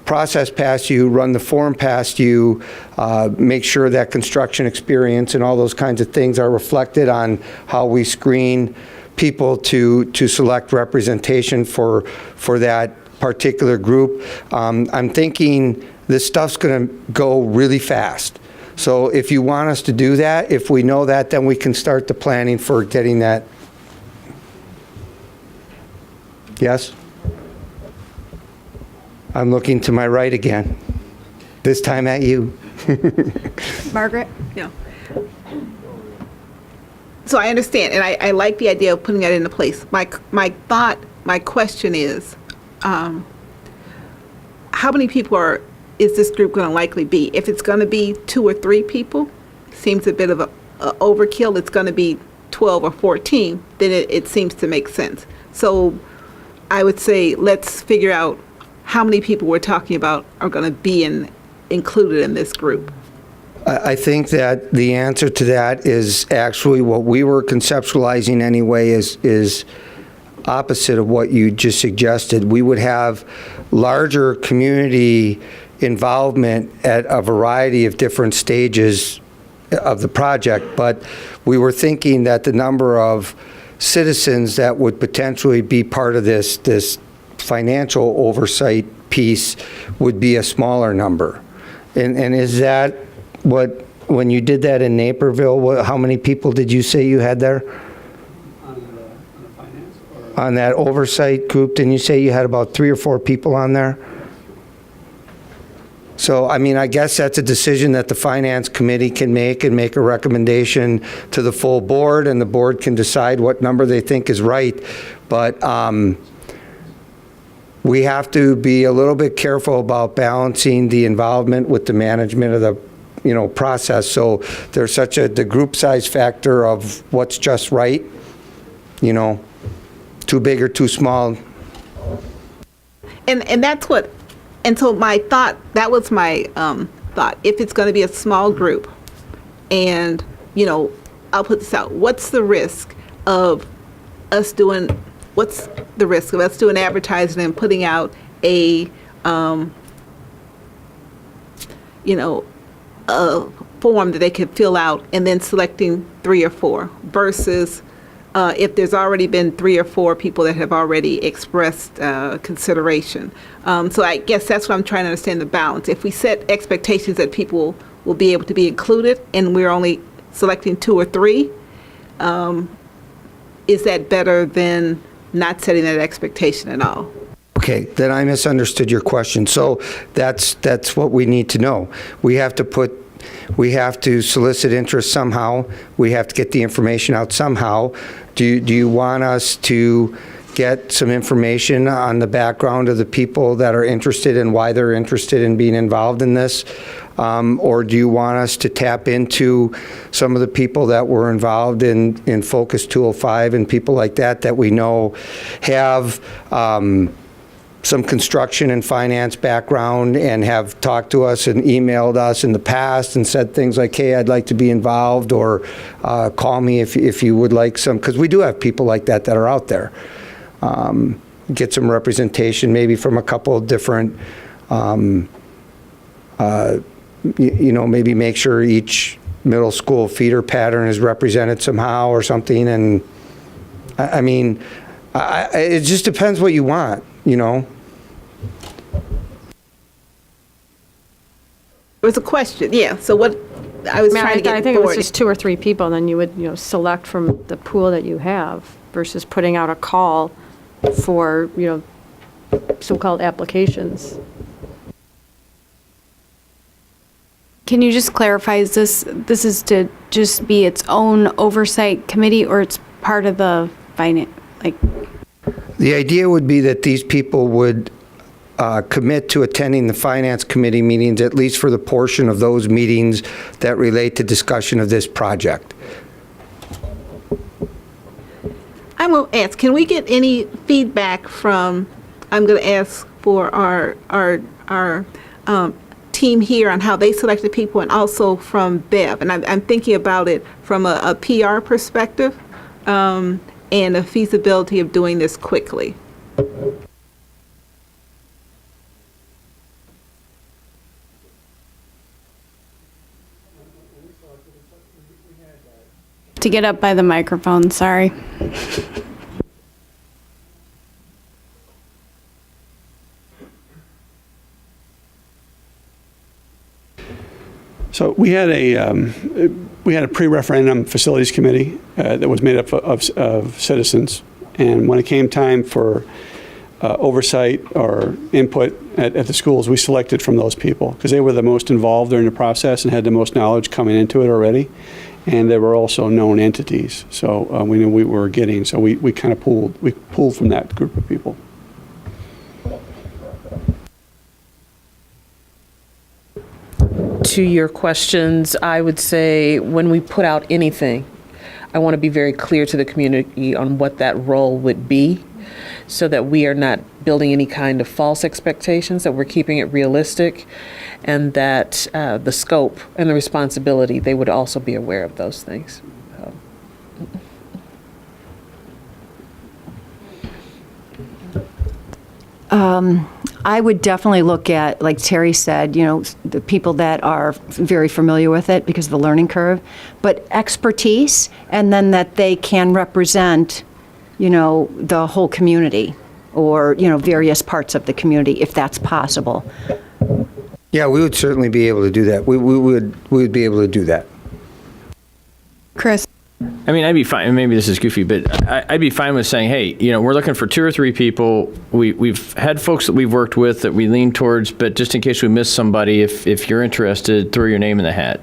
process past you, run the form past you, make sure that construction experience and all those kinds of things are reflected on how we screen people to select representation for that particular group. I'm thinking this stuff's going to go really fast. So if you want us to do that, if we know that, then we can start the planning for getting that. Yes? I'm looking to my right again. This time at you. Margaret? Yeah. So I understand, and I like the idea of putting that into place. My question is, how many people is this group going to likely be? If it's going to be 2 or 3 people, seems a bit of a overkill. It's going to be 12 or 14, then it seems to make sense. So I would say let's figure out how many people we're talking about are going to be included in this group. I think that the answer to that is actually what we were conceptualizing anyway is opposite of what you just suggested. We would have larger community involvement at a variety of different stages of the project, but we were thinking that the number of citizens that would potentially be part of this financial oversight piece would be a smaller number. And is that what, when you did that in Naperville, how many people did you say you had there? On that oversight group, didn't you say you had about 3 or 4 people on there? So, I mean, I guess that's a decision that the finance committee can make and make a recommendation to the full board, and the board can decide what number they think is right. But we have to be a little bit careful about balancing the involvement with the management of the process. So there's such the group size factor of what's just right, too big or too small. And that's what, and so my thought, that was my thought. If it's going to be a small group, and, I'll put this out, what's the risk of us doing advertising and putting out a a form that they could fill out and then selecting 3 or 4 versus if there's already been 3 or 4 people that have already expressed consideration. So I guess that's what I'm trying to understand, the balance. If we set expectations that people will be able to be included and we're only selecting 2 or 3, is that better than not setting that expectation at all? Okay, then I misunderstood your question. So that's what we need to know. We have to solicit interest somehow. We have to get the information out somehow. Do you want us to get some information on the background of the people that are interested and why they're interested in being involved in this? Or do you want us to tap into some of the people that were involved in Focus 205 and people like that we know have some construction and finance background and have talked to us and emailed us in the past and said things like, hey, I'd like to be involved, or call me if you would like some, because we do have people like that are out there. Get some representation maybe from a couple of different, maybe make sure each middle school feeder pattern is represented somehow or something. And I mean, it just depends what you want, It was a question, yeah. So what I was trying to get I think it was forward- just 2 or 3 people, and then you would, select from the pool that you have versus putting out a call for, so-called applications. Can you just clarify, is this is to just be its own oversight committee, or it's part of the finance, The idea would be that these people would commit to attending the Finance Committee meetings, at least for the portion of those meetings that relate to discussion of this project. I'm going to ask, can we get any feedback from, I'm going to ask for our team here on how they selected people, and also from Bev. And I'm thinking about it from a PR perspective and the feasibility of doing this quickly. to get up by the microphone, sorry. So we had a pre-referendum facilities committee that was made up of citizens, and when it came time for oversight or input at the schools, we selected from those people because they were the most involved during the process and had the most knowledge coming into it already, and they were also known entities. So we knew we were getting. So we kind of pulled from that group of people. To your questions, I would say when we put out anything, I want to be very clear to the community on what that role would be so that we are not building any kind of false expectations, that we're keeping it realistic, and that the scope and the responsibility, they would also be aware of those things. I would definitely look at, like Terry said, the people that are very familiar with it because of the learning curve, but expertise, and then that they can represent, the whole community or, various parts of the community, if that's possible. Yeah, we would certainly be able to do that. We would be able to do that. Chris? I mean, I'd be fine, and maybe this is goofy, but I'd be fine with saying, hey, we're looking for 2 or 3 people. We've had folks that we've worked with that we lean towards, but just in case we miss somebody, if you're interested, throw your name in the hat.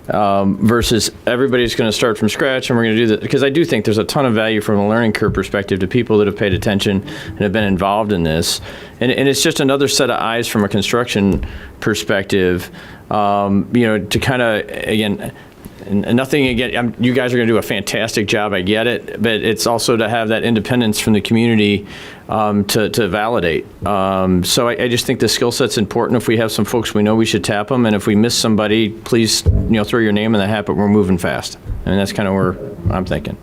Versus everybody's going to start from scratch and we're going to do that. Because I do think there's a ton of value from a learning curve perspective to people that have paid attention and have been involved in this. And it's just another set of eyes from a construction perspective, to kind of, again, and nothing again, you guys are going to do a fantastic job, I get it, but it's also to have that independence from the community to validate. So I just think the skill set's important. If we have some folks we know, we should tap them, and if we miss somebody, please throw your name in the hat, but we're moving fast. And that's kind of where I'm thinking.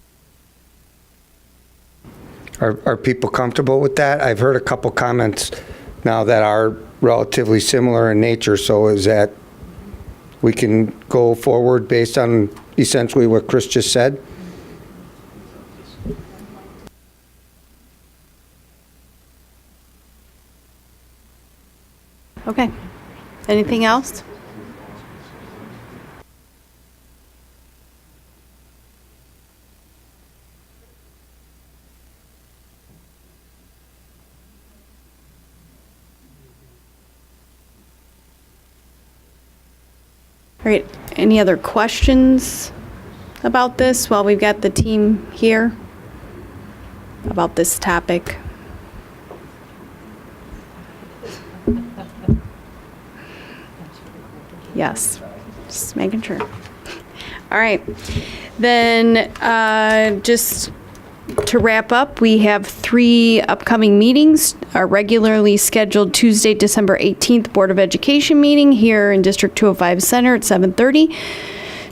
Are people comfortable with that? I've heard a couple comments now that are relatively similar in nature, so is that we can go forward based on essentially what Chris just said? Okay. Anything else? All right, any other questions about this while we've got the team here about this topic? Yes, just making sure. All right, then just to wrap up, we have 3 upcoming meetings. Our regularly scheduled Tuesday, December 18th Board of Education meeting here in District 205 Center at 7:30.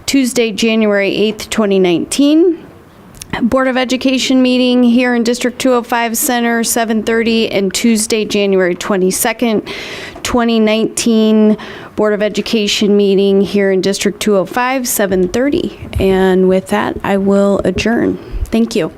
Tuesday, January 8th, 2019. Board of Education meeting here in District 205 Center, 7:30, and Tuesday, January 22nd, 2019, Board of Education meeting here in District 205, 7:30. And with that, I will adjourn. Thank you.